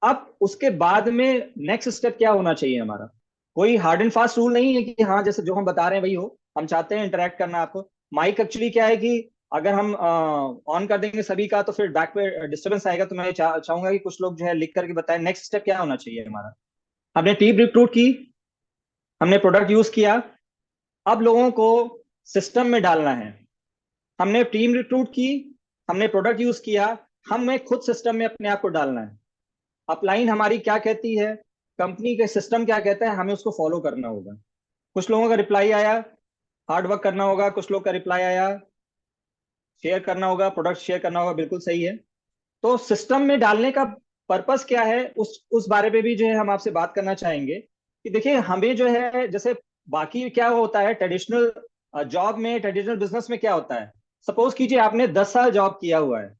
अब उसके बाद में नेक्स्ट स्टेप क्या होना चाहिए हमारा? कोई हार्ड एंड फास्ट रूल नहीं है कि हाँ जैसे जो हम बता रहे हैं वही हो। हम चाहते हैं इंटरेक्ट करना आपको। माइक एक्चुअली क्या है कि अगर हम ऑन कर देंगे सभी का, तो फिर बैक पे डिस्टर्बेंस आएगा। तो मैं चाहूंगा कि कुछ लोग जो है लिख करके बताएं नेक्स्ट स्टेप क्या होना चाहिए हमारा। हमने टीम रिक्रूट की, हमने प्रोडक्ट यूज किया, अब लोगों को सिस्टम में डालना है। हमने टीम रिक्रूट की, हमने प्रोडक्ट यूज किया, हमें खुद सिस्टम में अपने आप को डालना है। अपलाइन हमारी क्या कहती है, कंपनी के सिस्टम क्या कहता है, हमें उसको फॉलो करना होगा। कुछ लोगों का रिप्लाई आया, हार्ड वर्क करना होगा। कुछ लोग का रिप्लाई आया, शेयर करना होगा, प्रोडक्ट शेयर करना होगा, बिल्कुल सही है। तो सिस्टम में डालने का पर्पस क्या है, उस बारे में भी जो है हम आपसे बात करना चाहेंगे। कि देखिए, हमें जो है, जैसे बाकी क्या होता है ट्रेडिशनल जॉब में, ट्रेडिशनल बिजनेस में क्या होता है सपोज कीजिए आपने 10 साल जॉब किया हुआ है,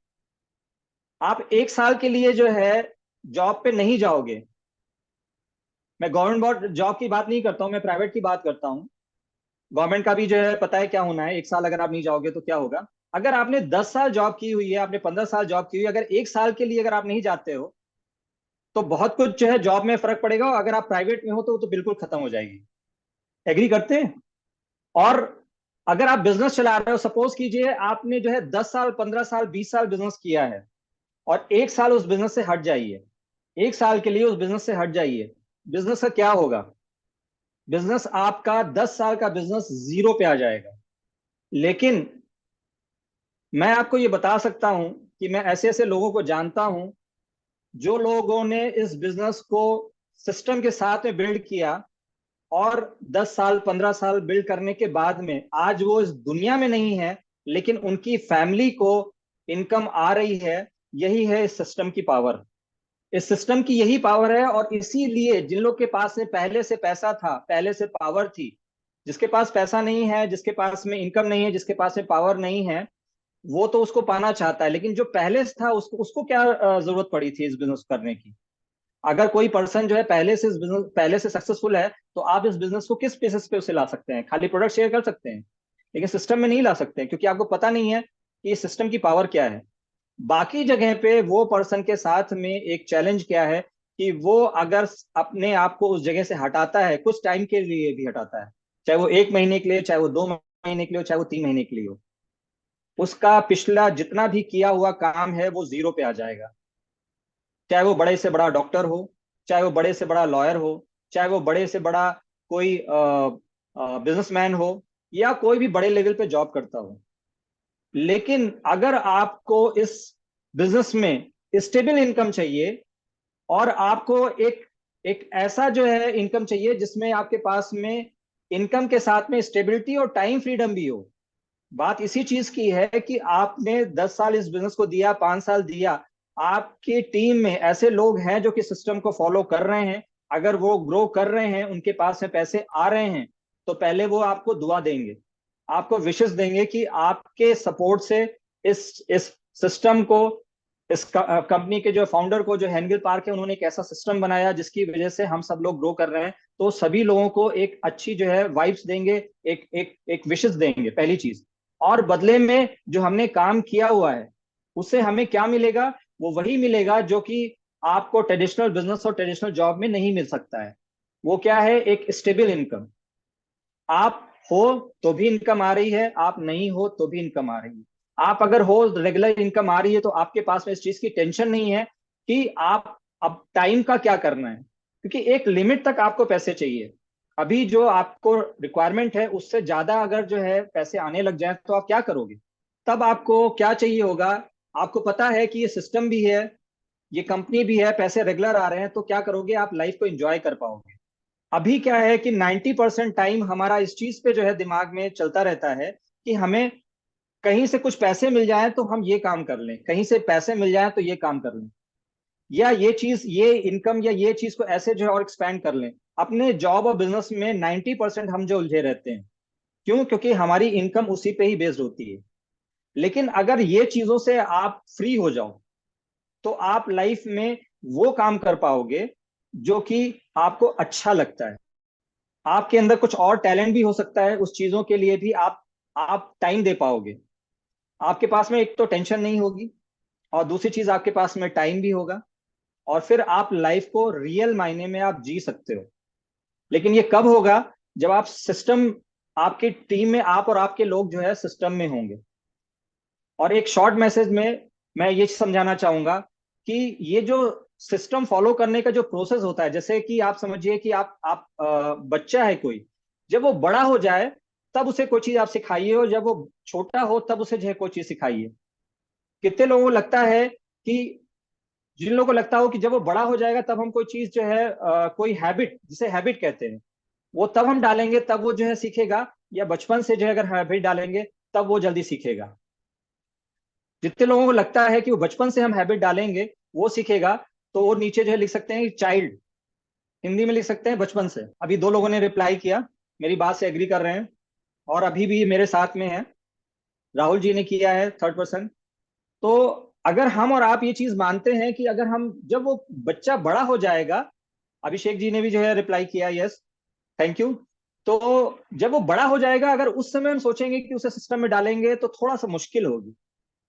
आप 1 साल के लिए जो है जॉब पे नहीं जाओगे। मैं गवर्नमेंट जॉब की बात नहीं करता हूं, मैं प्राइवेट की बात करता हूं। गवर्नमेंट का भी जो है पता है क्या होना है, 1 साल अगर आप नहीं जाओगे तो क्या होगा। अगर आपने 10 साल जॉब की हुई है, आपने 15 साल जॉब की हुई है, अगर 1 साल के लिए अगर आप नहीं जाते हो तो बहुत कुछ जो है जॉब में फर्क पड़ेगा, और अगर आप प्राइवेट में हो तो वो तो बिल्कुल खत्म हो जाएगी। एग्री करते हैं? और अगर आप बिजनेस चला रहे हो, सपोज कीजिए आपने जो है 10 साल 15 साल 20 साल बिजनेस किया है, और 1 साल उस बिजनेस से हट जाइए, 1 साल के लिए उस बिजनेस से हट जाइए, बिजनेस का क्या होगा? बिजनेस आपका 10 साल का बिजनेस जीरो पे आ जाएगा। लेकिन मैं आपको ये बता सकता हूं कि मैं ऐसे ऐसे लोगों को जानता हूं जो लोगों ने इस बिजनेस को सिस्टम के साथ में बिल्ड किया, और 10 साल 15 साल बिल्ड करने के बाद में आज वो इस दुनिया में नहीं है, लेकिन उनकी फैमिली को इनकम आ रही है। यही है इस सिस्टम की पावर। इस सिस्टम की यही पावर है, और इसीलिए जिन लोग के पास में पहले से पैसा था, पहले से पावर थी, जिसके पास पैसा नहीं है, जिसके पास में इनकम नहीं है, जिसके पास में पावर नहीं है, वो तो उसको पाना चाहता है। लेकिन जो पहले से था उसको उसको क्या जरूरत पड़ी थी इस बिजनेस करने की? अगर कोई पर्सन जो है पहले से इस बिजनेस पहले से सक्सेसफुल है, तो आप इस बिजनेस को किस बेसिस पे उसे ला सकते हैं? खाली प्रोडक्ट शेयर कर सकते हैं, लेकिन सिस्टम में नहीं ला सकते, क्योंकि आपको पता नहीं है कि इस सिस्टम की पावर क्या है। बाकी जगह पे वो पर्सन के साथ में एक चैलेंज क्या है कि वो अगर अपने आप को उस जगह से हटाता है, कुछ टाइम के लिए भी हटाता है, चाहे वो 1 महीने के लिए, चाहे वो 2 महीने के लिए हो, चाहे वो 3 महीने के लिए हो, उसका पिछला जितना भी किया हुआ काम है वो जीरो पे आ जाएगा। चाहे वो बड़े से बड़ा डॉक्टर हो, चाहे वो बड़े से बड़ा लॉयर हो, चाहे वो बड़े से बड़ा कोई बिजनेसमैन हो, या कोई भी बड़े लेवल पे जॉब करता हो। लेकिन अगर आपको इस बिजनेस में स्टेबल इनकम चाहिए, और आपको एक एक ऐसा जो है इनकम चाहिए जिसमें आपके पास में इनकम के साथ में स्टेबिलिटी और टाइम फ्रीडम भी हो। बात इसी चीज की है कि आपने 10 साल इस बिजनेस को दिया, 5 साल दिया, आपकी टीम में ऐसे लोग हैं जो कि सिस्टम को फॉलो कर रहे हैं। अगर वो ग्रो कर रहे हैं, उनके पास में पैसे आ रहे हैं, तो पहले वो आपको दुआ देंगे, आपको विशेष देंगे कि आपके सपोर्ट से इस सिस्टम को, इस कंपनी के जो फाउंडर को, जो हेनगिल पार्क है, उन्होंने एक ऐसा सिस्टम बनाया जिसकी वजह से हम सब लोग ग्रो कर रहे हैं। तो सभी लोगों को एक अच्छी जो है वाइब्स देंगे, एक एक एक विशेष देंगे, पहली चीज। और बदले में जो हमने काम किया हुआ है उससे हमें क्या मिलेगा? वो वही मिलेगा जो कि आपको ट्रेडिशनल बिजनेस और ट्रेडिशनल जॉब में नहीं मिल सकता है। वो क्या है? एक स्टेबल इनकम। आप हो तो भी इनकम आ रही है, आप नहीं हो तो भी इनकम आ रही है। आप अगर हो, रेगुलर इनकम आ रही है, तो आपके पास में इस चीज की टेंशन नहीं है कि आप अब टाइम का क्या करना है, क्योंकि एक लिमिट तक आपको पैसे चाहिए। अभी जो आपको रिक्वायरमेंट है उससे ज्यादा अगर जो है पैसे आने लग जाए तो आप क्या करोगे? तब आपको क्या चाहिए होगा? आपको पता है कि ये सिस्टम भी है, ये कंपनी भी है, पैसे रेगुलर आ रहे हैं, तो क्या करोगे? आप लाइफ को एंजॉय कर पाओगे। अभी क्या है कि 90% टाइम हमारा इस चीज पे जो है दिमाग में चलता रहता है कि हमें कहीं से कुछ पैसे मिल जाए तो हम ये काम कर लें, कहीं से पैसे मिल जाए तो ये काम कर लें, या ये चीज, ये इनकम या ये चीज को ऐसे जो है और एक्सपैंड कर लें। अपने जॉब और बिजनेस में 90% हम जो उलझे रहते हैं, क्यों? क्योंकि हमारी इनकम उसी पे ही बेस्ड होती है। लेकिन अगर ये चीजों से आप फ्री हो जाओ, तो आप लाइफ में वो काम कर पाओगे जो कि आपको अच्छा लगता है। आपके अंदर कुछ और टैलेंट भी हो सकता है, उस चीजों के लिए भी आप टाइम दे पाओगे। आपके पास में एक तो टेंशन नहीं होगी, और दूसरी चीज आपके पास में टाइम भी होगा, और फिर आप लाइफ को रियल मायने में आप जी सकते हो। लेकिन ये कब होगा? जब आप सिस्टम, आपकी टीम में आप और आपके लोग जो है सिस्टम में होंगे। और एक शॉर्ट मैसेज में मैं ये समझाना चाहूंगा कि ये जो सिस्टम फॉलो करने का जो प्रोसेस होता है, जैसे कि आप समझिए कि आप बच्चा है कोई, जब वो बड़ा हो जाए तब उसे कोई चीज आप सिखाइए, और जब वो छोटा हो तब उसे जो है कोई चीज सिखाइए। कितने लोगों को लगता है कि, जिन लोगों को लगता हो कि जब वो बड़ा हो जाएगा तब हम कोई चीज जो है कोई हैबिट, जिसे हैबिट कहते हैं, वो तब हम डालेंगे तब वो जो है सीखेगा, या बचपन से जो है अगर हैबिट डालेंगे तब वो जल्दी सीखेगा। जितने लोगों को लगता है कि वो बचपन से हम हैबिट डालेंगे वो सीखेगा, तो वो नीचे जो है लिख सकते हैं चाइल्ड, हिंदी में लिख सकते हैं बचपन से। अभी 2 लोगों ने रिप्लाई किया, मेरी बात से एग्री कर रहे हैं, और अभी भी मेरे साथ में है। राहुल जी ने किया है, थर्ड पर्सन। तो अगर हम और आप ये चीज मानते हैं कि अगर हम, जब वो बच्चा बड़ा हो जाएगा, अभिषेक जी ने भी जो है रिप्लाई किया, यस, थैंक यू। तो जब वो बड़ा हो जाएगा, अगर उस समय हम सोचेंगे कि उसे सिस्टम में डालेंगे, तो थोड़ा सा मुश्किल होगी।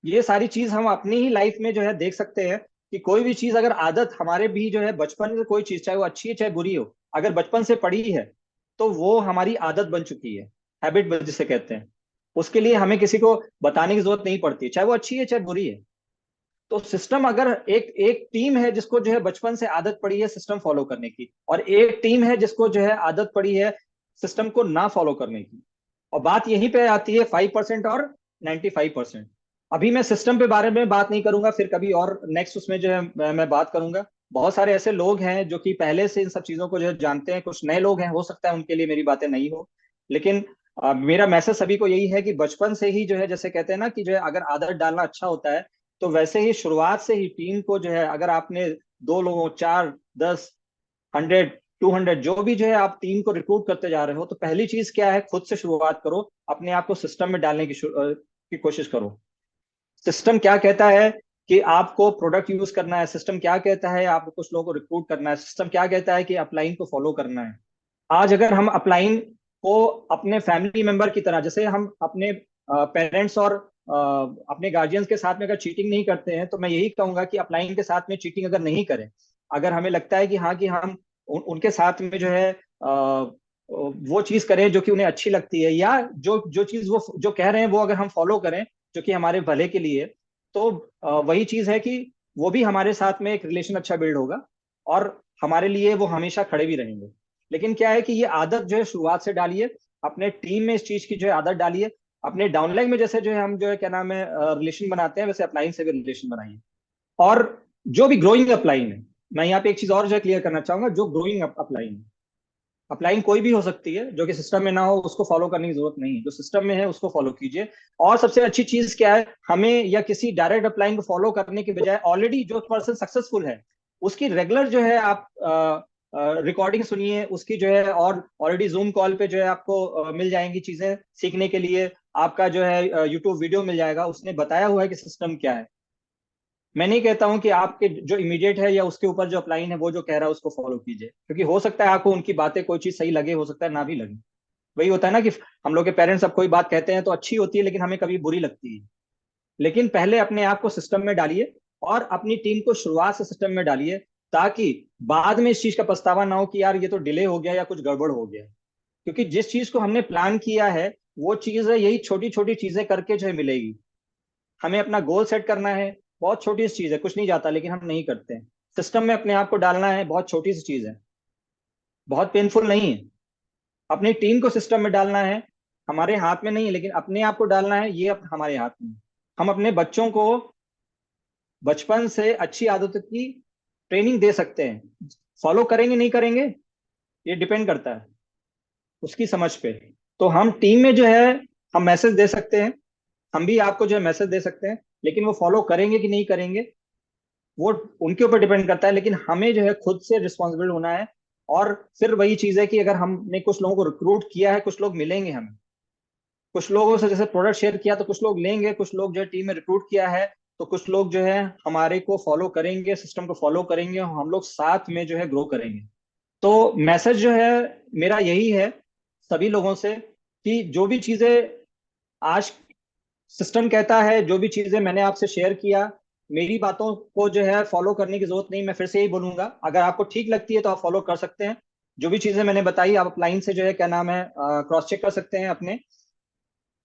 ये सारी चीज हम अपनी ही लाइफ में जो है देख सकते हैं कि कोई भी चीज अगर आदत हमारे भी जो है बचपन से, कोई चीज चाहे वो अच्छी है चाहे बुरी हो, अगर बचपन से पड़ी है तो वो हमारी आदत बन चुकी है। हैबिट जिसे कहते हैं। उसके लिए हमें किसी को बताने की जरूरत नहीं पड़ती, चाहे वो अच्छी है चाहे बुरी है। तो सिस्टम, अगर एक एक टीम है जिसको जो है बचपन से आदत पड़ी है सिस्टम फॉलो करने की, और एक टीम है जिसको जो है आदत पड़ी है सिस्टम को ना फॉलो करने की। और बात यहीं पे आती है 5% और 95%। अभी मैं सिस्टम पे बारे में बात नहीं करूंगा, फिर कभी और नेक्स्ट उसमें जो है मैं बात करूंगा। बहुत सारे ऐसे लोग हैं जो कि पहले से इन सब चीजों को जो है जानते हैं, कुछ नए लोग हैं, हो सकता है उनके लिए मेरी बातें नहीं हो। लेकिन मेरा मैसेज सभी को यही है कि बचपन से ही जो है, जैसे कहते हैं ना कि जो है अगर आदत डालना अच्छा होता है, तो वैसे ही शुरुआत से ही टीम को जो है, अगर आपने 2 लोगों, 4, 10, 100, 200, जो भी जो है आप टीम को रिक्रूट करते जा रहे हो, तो पहली चीज क्या है, खुद से शुरुआत करो। अपने आप को सिस्टम में डालने की कोशिश करो। सिस्टम क्या कहता है कि आपको प्रोडक्ट यूज करना है, सिस्टम क्या कहता है आपको कुछ लोगों को रिक्रूट करना है, सिस्टम क्या कहता है कि अपलाइन को फॉलो करना है। आज अगर हम अपलाइन को अपने फैमिली मेंबर की तरह, जैसे हम अपने पेरेंट्स और अपने गार्जियंस के साथ में अगर चीटिंग नहीं करते हैं, तो मैं यही कहूंगा कि अपलाइन के साथ में चीटिंग अगर नहीं करें। अगर हमें लगता है कि हाँ, कि हम उनके साथ में जो है वो चीज करें जो कि उन्हें अच्छी लगती है, या जो जो चीज वो जो कह रहे हैं वो अगर हम फॉलो करें जो कि हमारे भले के लिए, तो वही चीज है कि वो भी हमारे साथ में एक रिलेशन अच्छा बिल्ड होगा, और हमारे लिए वो हमेशा खड़े भी रहेंगे। लेकिन क्या है कि ये आदत जो है शुरुआत से डालिए, अपने टीम में इस चीज की जो है आदत डालिए। अपने डाउनलाइन में जैसे जो है हम जो है क्या नाम है रिलेशन बनाते हैं, वैसे अपलाइन से भी रिलेशन बनाइए। और जो भी ग्रोइंग अपलाइन है, मैं यहाँ पे एक चीज और जो है क्लियर करना चाहूंगा, जो ग्रोइंग अपलाइन है, अपलाइन कोई भी हो सकती है, जो कि सिस्टम में ना हो उसको फॉलो करने की जरूरत नहीं है, जो सिस्टम में है उसको फॉलो कीजिए। और सबसे अच्छी चीज क्या है, हमें या किसी डायरेक्ट अपलाइन को फॉलो करने के बजाय ऑलरेडी जो पर्सन सक्सेसफुल है उसकी रेगुलर जो है आप रिकॉर्डिंग सुनिए उसकी जो है, और ऑलरेडी जूम कॉल पे जो है आपको मिल जाएंगी चीजें सीखने के लिए। आपका जो है यूट्यूब वीडियो मिल जाएगा, उसने बताया हुआ है कि सिस्टम क्या है। मैं नहीं कहता हूं कि आपके जो इमीडिएट है या उसके ऊपर जो अपलाइन है वो जो कह रहा है उसको फॉलो कीजिए, क्योंकि हो सकता है आपको उनकी बातें कोई चीज सही लगे, हो सकता है ना भी लगे। वही होता है ना कि हम लोग के पेरेंट्स अब कोई बात कहते हैं तो अच्छी होती है, लेकिन हमें कभी बुरी लगती है। लेकिन पहले अपने आप को सिस्टम में डालिए, और अपनी टीम को शुरुआत से सिस्टम में डालिए, ताकि बाद में इस चीज का पछतावा ना हो कि यार ये तो डिले हो गया या कुछ गड़बड़ हो गया। क्योंकि जिस चीज को हमने प्लान किया है वो चीज है, यही छोटी छोटी चीजें करके जो है मिलेगी। हमें अपना गोल सेट करना है, बहुत छोटी सी चीज है, कुछ नहीं जाता, लेकिन हम नहीं करते हैं। सिस्टम में अपने आप को डालना है, बहुत छोटी सी चीज है, बहुत पेनफुल नहीं है। अपनी टीम को सिस्टम में डालना है, हमारे हाथ में नहीं है, लेकिन अपने आप को डालना है, ये हमारे हाथ में है। हम अपने बच्चों को बचपन से अच्छी आदतों की ट्रेनिंग दे सकते हैं। फॉलो करेंगे नहीं करेंगे ये डिपेंड करता है उसकी समझ पे। तो हम टीम में जो है हम मैसेज दे सकते हैं, हम भी आपको जो है मैसेज दे सकते हैं, लेकिन वो फॉलो करेंगे कि नहीं करेंगे वो उनके ऊपर डिपेंड करता है। लेकिन हमें जो है खुद से रिस्पॉन्सिबल होना है। और फिर वही चीज है कि अगर हमने कुछ लोगों को रिक्रूट किया है, कुछ लोग मिलेंगे हमें, कुछ लोगों से जैसे प्रोडक्ट शेयर किया तो कुछ लोग लेंगे, कुछ लोग जो है टीम में रिक्रूट किया है तो कुछ लोग जो है हमारे को फॉलो करेंगे, सिस्टम को फॉलो करेंगे, और हम लोग साथ में जो है ग्रो करेंगे। तो मैसेज जो है मेरा यही है सभी लोगों से, कि जो भी चीजें आज सिस्टम कहता है, जो भी चीजें मैंने आपसे शेयर किया, मेरी बातों को जो है फॉलो करने की जरूरत नहीं। मैं फिर से यही बोलूंगा, अगर आपको ठीक लगती है तो आप फॉलो कर सकते हैं। जो भी चीजें मैंने बताई आप अपलाइन से जो है क्या नाम है क्रॉस चेक कर सकते हैं अपने।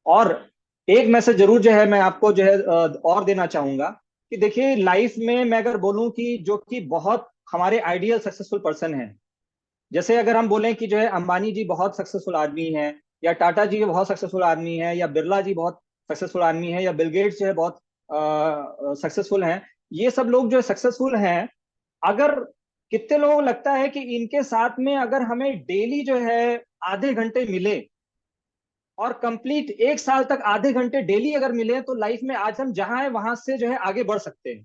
और एक मैसेज जरूर जो है मैं आपको जो है और देना चाहूंगा, कि देखिए लाइफ में मैं अगर बोलूं कि जो कि बहुत हमारे आइडियल सक्सेसफुल पर्सन है, जैसे अगर हम बोलें कि जो है अंबानी जी बहुत सक्सेसफुल आदमी है, या टाटा जी बहुत सक्सेसफुल आदमी है, या बिरला जी बहुत सक्सेसफुल आदमी है, या बिल गेट्स जो है बहुत सक्सेसफुल हैं, ये सब लोग जो है सक्सेसफुल हैं। अगर कितने लोगों को लगता है कि इनके साथ में अगर हमें डेली जो है आधे घंटे मिले, और कंप्लीट 1 साल तक आधे घंटे डेली अगर मिले, तो लाइफ में आज हम जहां है वहां से जो है आगे बढ़ सकते हैं।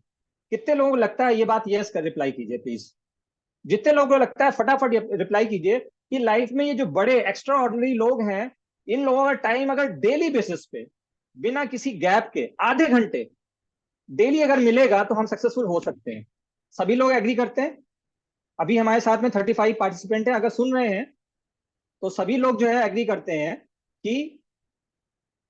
कितने लोगों को लगता है ये बात? यस कर रिप्लाई कीजिए प्लीज। जितने लोगों को लगता है फटाफट रिप्लाई कीजिए कि लाइफ में ये जो बड़े एक्स्ट्रा ऑर्डिनरी लोग हैं, इन लोगों का टाइम अगर डेली बेसिस पे बिना किसी गैप के आधे घंटे डेली अगर मिलेगा तो हम सक्सेसफुल हो सकते हैं। सभी लोग एग्री करते हैं? अभी हमारे साथ में 35 पार्टिसिपेंट हैं, अगर सुन रहे हैं तो सभी लोग जो है एग्री करते हैं कि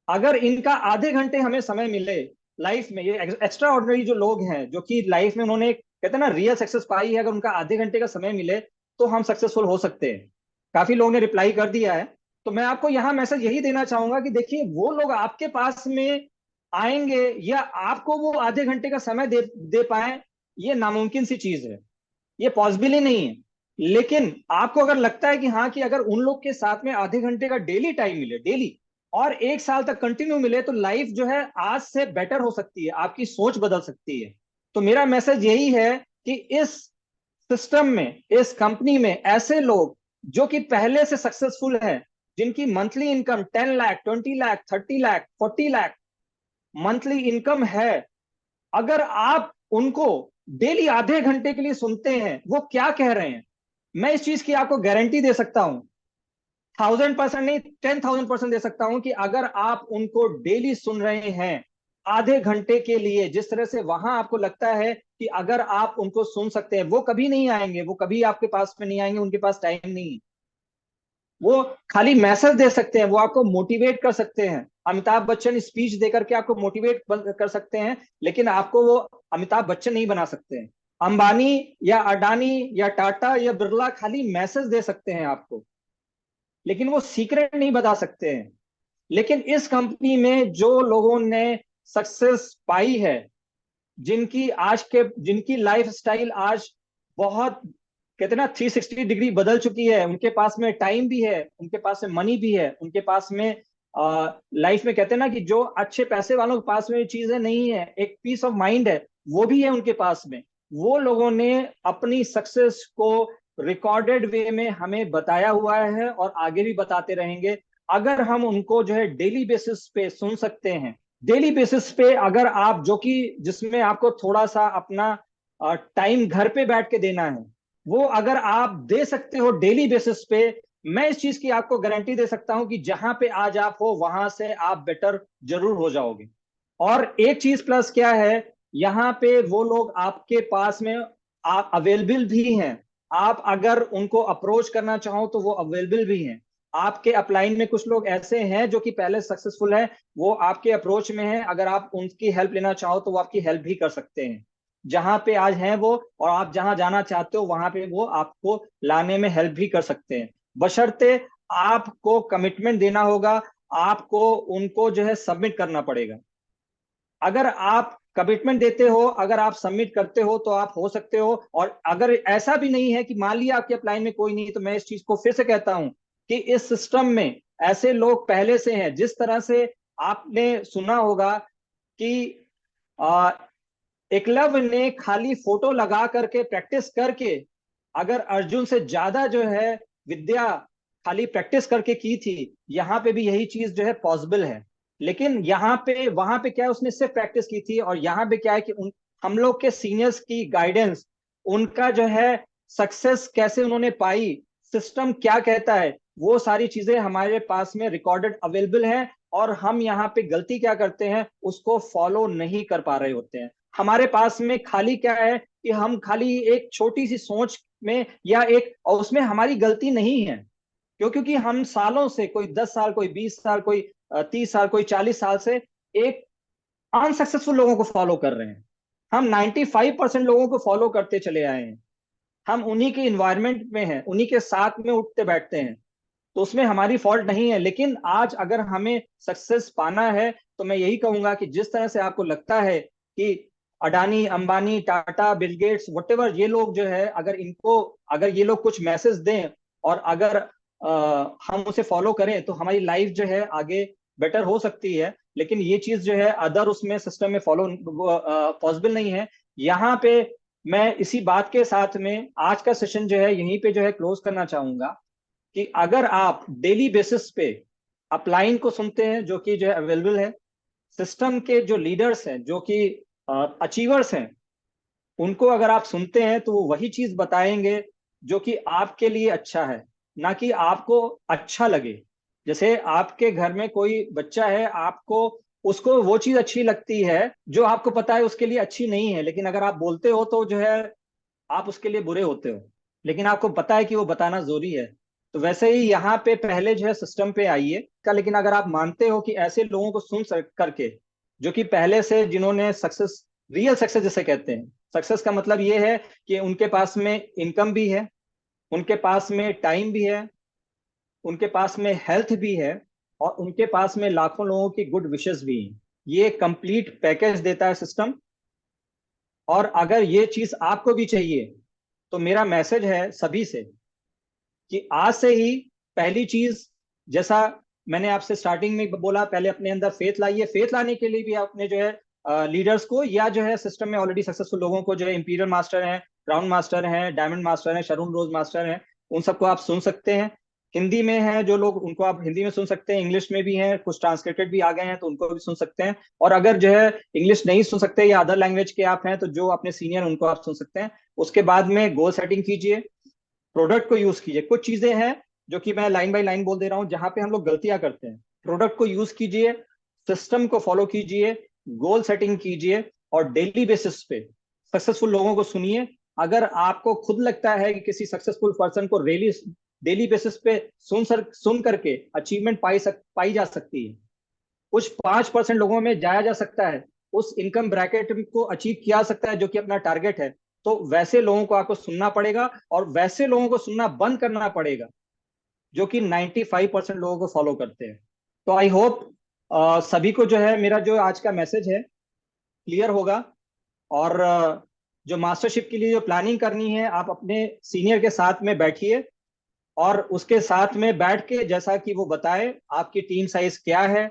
अगर इनका आधे घंटे हमें समय मिले लाइफ में, ये एक्स्ट्रा ऑर्डिनरी जो लोग हैं जो कि लाइफ में उन्होंने कहते हैं ना रियल सक्सेस पाई है, अगर उनका आधे घंटे का समय मिले तो हम सक्सेसफुल हो सकते हैं। काफी लोगों ने रिप्लाई कर दिया है। तो मैं आपको यहाँ मैसेज यही देना चाहूंगा कि देखिए, वो लोग आपके पास में आएंगे या आपको वो आधे घंटे का समय दे पाए, ये नामुमकिन सी चीज है, ये पॉसिबल ही नहीं है। लेकिन आपको अगर लगता है कि हाँ, कि अगर उन लोग के साथ में आधे घंटे का डेली टाइम मिले, डेली, और 1 साल तक कंटिन्यू मिले, तो लाइफ जो है आज से बेटर हो सकती है, आपकी सोच बदल सकती है। तो मेरा मैसेज यही है कि इस सिस्टम में, इस कंपनी में ऐसे लोग जो कि पहले से सक्सेसफुल हैं, जिनकी monthly income 10 lakh, 20 lakh, 30 lakh, 40 lakh monthly income है, अगर आप उनको डेली आधे घंटे के लिए सुनते हैं वो क्या कह रहे हैं, मैं इस चीज की आपको गारंटी दे सकता हूं, 1000% नहीं, 10,000% दे सकता हूं कि अगर आप उनको डेली सुन रहे हैं आधे घंटे के लिए, जिस तरह से वहां आपको लगता है कि अगर आप उनको सुन सकते हैं, वो कभी नहीं आएंगे, वो कभी आपके पास में नहीं आएंगे, उनके पास टाइम नहीं है। वो खाली मैसेज दे सकते हैं, वो आपको मोटिवेट कर सकते हैं। अमिताभ बच्चन स्पीच देकर के आपको मोटिवेट कर सकते हैं, लेकिन आपको वो अमिताभ बच्चन नहीं बना सकते हैं। अंबानी या अडानी या टाटा या बिरला खाली मैसेज दे सकते हैं आपको, लेकिन वो सीक्रेट नहीं बता सकते हैं। लेकिन इस कंपनी में जो लोगों ने सक्सेस पाई है, जिनकी लाइफ स्टाइल आज बहुत, कहते हैं ना, 360 डिग्री बदल चुकी है, उनके पास में टाइम भी है, उनके पास में मनी भी है, उनके पास में लाइफ में, कहते हैं ना, कि जो अच्छे पैसे वालों के पास में ये चीजें नहीं है, एक पीस ऑफ माइंड है, वो भी है उनके पास में। वो लोगों ने अपनी सक्सेस को रिकॉर्डेड वे में हमें बताया हुआ है और आगे भी बताते रहेंगे। अगर हम उनको जो है डेली बेसिस पे सुन सकते हैं, डेली बेसिस पे, अगर आप जो कि जिसमें आपको थोड़ा सा अपना टाइम घर पे बैठ के देना है, वो अगर आप दे सकते हो डेली बेसिस पे, मैं इस चीज की आपको गारंटी दे सकता हूं कि जहां पे आज आप हो वहां से आप बेटर जरूर हो जाओगे। और एक चीज प्लस क्या है, यहाँ पे वो लोग आपके पास में आप अवेलेबल भी हैं। आप अगर उनको अप्रोच करना चाहो तो वो अवेलेबल भी हैं। आपके अपलाइन में कुछ लोग ऐसे हैं जो कि पहले सक्सेसफुल हैं, वो आपके अप्रोच में हैं, अगर आप उनकी हेल्प लेना चाहो तो वो आपकी हेल्प भी कर सकते हैं। जहां पे आज हैं वो, और आप जहां जाना चाहते हो वहां पे वो आपको लाने में हेल्प भी कर सकते हैं, बशर्ते आपको कमिटमेंट देना होगा, आपको उनको जो है सबमिट करना पड़ेगा। अगर आप कमिटमेंट देते हो, अगर आप सबमिट करते हो तो आप हो सकते हो। और अगर ऐसा भी नहीं है कि मान लिया आपके अपलाइन में कोई नहीं, तो मैं इस चीज को फिर से कहता हूं कि इस सिस्टम में ऐसे लोग पहले से हैं। जिस तरह से आपने सुना होगा कि आ, एकलव्य ने खाली फोटो लगा करके प्रैक्टिस करके अगर अर्जुन से ज्यादा जो है विद्या खाली प्रैक्टिस करके की थी, यहाँ पे भी यही चीज जो है पॉसिबल है। लेकिन यहाँ पे, वहां पे क्या है, उसने सिर्फ प्रैक्टिस की थी, और यहाँ पे क्या है कि हम लोग के सीनियर्स की गाइडेंस, उनका जो है सक्सेस कैसे उन्होंने पाई, सिस्टम क्या कहता है, वो सारी चीजें हमारे पास में रिकॉर्डेड अवेलेबल है। और हम यहाँ पे गलती क्या करते हैं, उसको फॉलो नहीं कर पा रहे होते हैं। हमारे पास में खाली क्या है कि हम खाली एक छोटी सी सोच में, या एक, और उसमें हमारी गलती नहीं है, क्योंकि हम सालों से, कोई 10 साल, कोई 20 साल, कोई 30 साल, कोई 40 साल से एक अनसक्सेसफुल लोगों को फॉलो कर रहे हैं। हम 95% लोगों को फॉलो करते चले आए हैं। हम उन्हीं के इन्वायरमेंट में हैं, उन्हीं के साथ में उठते बैठते हैं, तो उसमें हमारी फॉल्ट नहीं है। लेकिन आज अगर हमें सक्सेस पाना है, तो मैं यही कहूंगा कि जिस तरह से आपको लगता है कि Adani, Ambani, Tata, Bill Gates, whatever, ये लोग जो है, अगर ये लोग कुछ मैसेज दें और अगर हम उसे फॉलो करें, तो हमारी लाइफ जो है आगे बेटर हो सकती है। लेकिन ये चीज जो है अदर उसमें सिस्टम में फॉलो पॉसिबल नहीं है। यहाँ पे मैं इसी बात के साथ में आज का सेशन जो है यहीं पे जो है क्लोज करना चाहूंगा कि अगर आप डेली बेसिस पे अपलाइन को सुनते हैं, जो कि जो है अवेलेबल है, सिस्टम के जो लीडर्स हैं, जो कि अचीवर्स हैं, उनको अगर आप सुनते हैं तो वो वही चीज बताएंगे जो कि आपके लिए अच्छा है, ना कि आपको अच्छा लगे। जैसे आपके घर में कोई बच्चा है, आपको उसको वो चीज अच्छी लगती है जो आपको पता है उसके लिए अच्छी नहीं है, लेकिन अगर आप बोलते हो तो जो है आप उसके लिए बुरे होते हो, लेकिन आपको पता है कि वो बताना जरूरी है। तो वैसे ही यहाँ पे पहले जो है सिस्टम पे आइए का, लेकिन अगर आप मानते हो कि ऐसे लोगों को करके जो कि पहले से जिन्होंने सक्सेस, रियल सक्सेस जिसे कहते हैं, सक्सेस का मतलब ये है कि उनके पास में इनकम भी है, उनके पास में टाइम भी है, उनके पास में हेल्थ भी है, और उनके पास में लाखों लोगों की गुड विशेस भी हैं। ये कंप्लीट पैकेज देता है सिस्टम। और अगर ये चीज आपको भी चाहिए तो मेरा मैसेज है सभी से कि आज से ही पहली चीज, जैसा मैंने आपसे स्टार्टिंग में बोला, पहले अपने अंदर फेथ लाइए। फेथ लाने के लिए भी आपने जो है लीडर्स को या जो है सिस्टम में ऑलरेडी सक्सेसफुल लोगों को, जो है इंपीरियल मास्टर हैं, क्राउन मास्टर हैं, डायमंड मास्टर हैं, शरून रोज मास्टर हैं, उन सबको आप सुन सकते हैं। हिंदी में हैं जो लोग, उनको आप हिंदी में सुन सकते हैं, इंग्लिश में भी हैं, कुछ ट्रांसलेटेड भी आ गए हैं तो उनको भी सुन सकते हैं। और अगर जो है इंग्लिश नहीं सुन सकते या अदर लैंग्वेज के आप हैं तो जो अपने सीनियर उनको आप सुन सकते हैं। उसके बाद में गोल सेटिंग कीजिए, प्रोडक्ट को यूज कीजिए। कुछ चीजें हैं जो कि मैं लाइन बाय लाइन बोल दे रहा हूं जहां पे हम लोग गलतियां करते हैं। प्रोडक्ट को यूज कीजिए, सिस्टम को फॉलो कीजिए, गोल सेटिंग कीजिए, और डेली बेसिस पे सक्सेसफुल लोगों को सुनिए। अगर आपको खुद लगता है कि किसी सक्सेसफुल पर्सन को डेली डेली बेसिस पे सुन करके अचीवमेंट पाई जा सकती है, कुछ 5% लोगों में जाया जा सकता है, उस इनकम ब्रैकेट को अचीव किया जा सकता है जो कि अपना टारगेट है, तो वैसे लोगों को आपको सुनना पड़ेगा। और वैसे लोगों को सुनना बंद करना पड़ेगा जो कि 95% लोगों को फॉलो करते हैं। तो आई होप सभी को जो है मेरा जो आज का मैसेज है क्लियर होगा। और जो मास्टरशिप के लिए जो प्लानिंग करनी है, आप अपने सीनियर के साथ में बैठिए और उसके साथ में बैठ के जैसा कि वो बताए आपकी टीम साइज क्या है,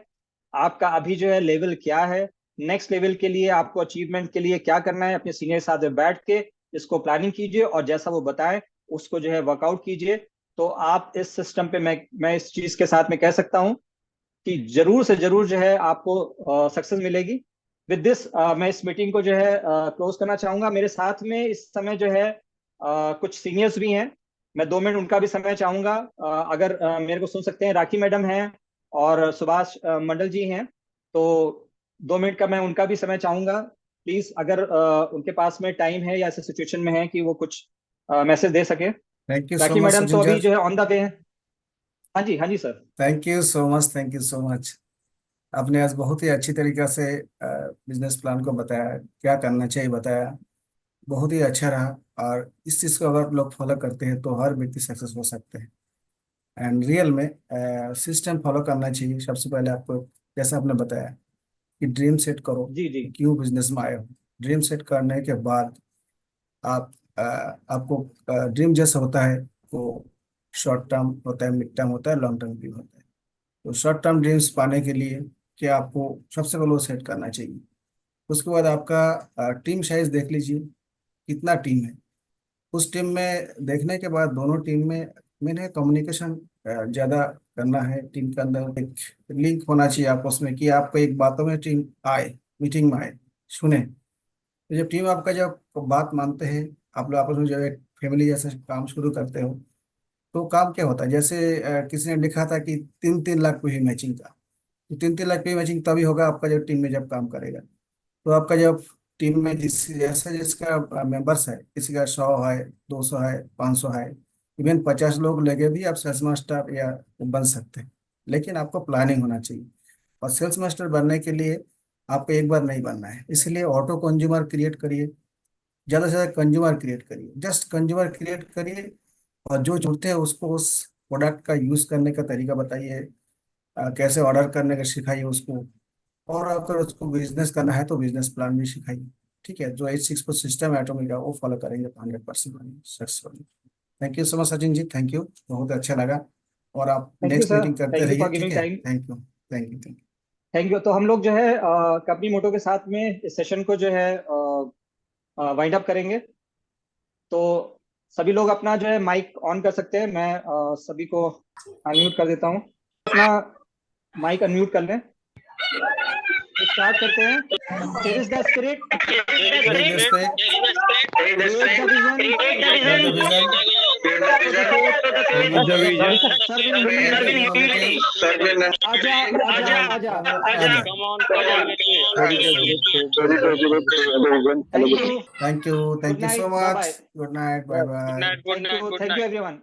आपका अभी जो है लेवल क्या है, नेक्स्ट लेवल के लिए आपको अचीवमेंट के लिए क्या करना है, अपने सीनियर के साथ में बैठ के इसको प्लानिंग कीजिए और जैसा वो बताए उसको जो है वर्कआउट कीजिए। तो आप इस सिस्टम पे, मैं इस चीज के साथ में कह सकता हूँ कि जरूर से जरूर जो है आपको सक्सेस मिलेगी। विद दिस मैं इस मीटिंग को जो है क्लोज करना चाहूंगा। मेरे साथ में इस समय जो है कुछ सीनियर्स भी हैं, मैं 2 मिनट उनका भी समय चाहूंगा। अगर मेरे को सुन सकते हैं, राखी मैडम हैं और सुभाष मंडल जी हैं, तो 2 मिनट का मैं उनका भी समय चाहूंगा। प्लीज अगर उनके पास में टाइम है या ऐसे सिचुएशन में है कि वो कुछ मैसेज दे सके। Thank you so rakhi much madam तो सचिन अभी सर। जो है ऑन द वे है। हाँ जी, हाँ जी sir. Thank you so much, thank you so much. आपने आज बहुत ही अच्छी तरीके से बिजनेस प्लान को बताया, क्या करना चाहिए बताया, बहुत ही अच्छा रहा। और इस चीज़ को अगर लोग फॉलो करते हैं तो हर व्यक्ति सक्सेस हो सकते हैं। एंड रियल में सिस्टम फॉलो करना चाहिए। सबसे पहले आपको, जैसा आपने बताया कि ड्रीम सेट करो जी जी। कि क्यों बिजनेस में आए हो। ड्रीम सेट करने के बाद आप आपको ड्रीम जैसा होता है वो शॉर्ट टर्म होता है, मिड टर्म होता है, लॉन्ग टर्म भी होता है। तो शॉर्ट टर्म ड्रीम्स पाने के लिए क्या आपको सबसे पहले वो सेट करना चाहिए। उसके बाद आपका टीम साइज देख लीजिए, कितना टीम है। उस टीम में देखने के बाद दोनों टीम में मैंने कम्युनिकेशन ज़्यादा करना है। टीम के अंदर एक लिंक होना चाहिए आपस में कि आपको एक बातों में टीम आए, मीटिंग में आए, सुने। तो जब टीम आपका जब बात मानते हैं, आप लोग आपस में जब एक फैमिली जैसे काम शुरू करते हो, तो काम क्या होता है, जैसे किसी ने लिखा था कि 3-3 लाख पे ही मैचिंग का। तो 3-3 लाख पे मैचिंग तभी होगा आपका जब टीम में जब काम करेगा। तो आपका जब टीम में जैसे जिसका मेंबर्स है, किसी का 100 है, 200 है, 500 है, इवन 50 लोग लेके भी आप सेल्स मास्टर या बन सकते हैं। लेकिन आपको प्लानिंग होना चाहिए। और सेल्स मास्टर बनने के लिए आपको एक बार नहीं बनना है, इसलिए ऑटो कंज्यूमर क्रिएट करिए, ज़्यादा से ज़्यादा कंज्यूमर क्रिएट करिए, जस्ट कंज्यूमर क्रिएट करिए। और जो जुड़ते हैं उसको उस प्रोडक्ट का यूज़ करने का तरीका बताइए, कैसे ऑर्डर करने का सिखाइए उसको। और अगर उसको बिजनेस करना है तो बिजनेस प्लान भी सिखाइए। ठीक है, जो H6 पर सिस्टम है ऑटोमेटिक वो फॉलो करेंगे तो 100% successful. Thank you so much Sachin ji, thank you, बहुत अच्छा लगा। और आप thank you next sir, meeting करते थैंक यू रहिए, फॉर ठीक गिविंग है। Time. Thank you, thank you, thank you. Thank you. तो हम लोग जो है कंपनी मोटो के साथ में इस सेशन को जो है वाइंड अप करेंगे। तो सभी लोग अपना जो है माइक ऑन कर सकते हैं। मैं सभी को अनम्यूट कर देता हूँ। अपना माइक अनम्यूट कर लें। स्टार्ट करते हैं। Cherish the spirit, There is respect, create the vision, share the vision, आजा आजा आजा thank you Thank you so bye bye much. Good night. Bye bye. Thank you everyone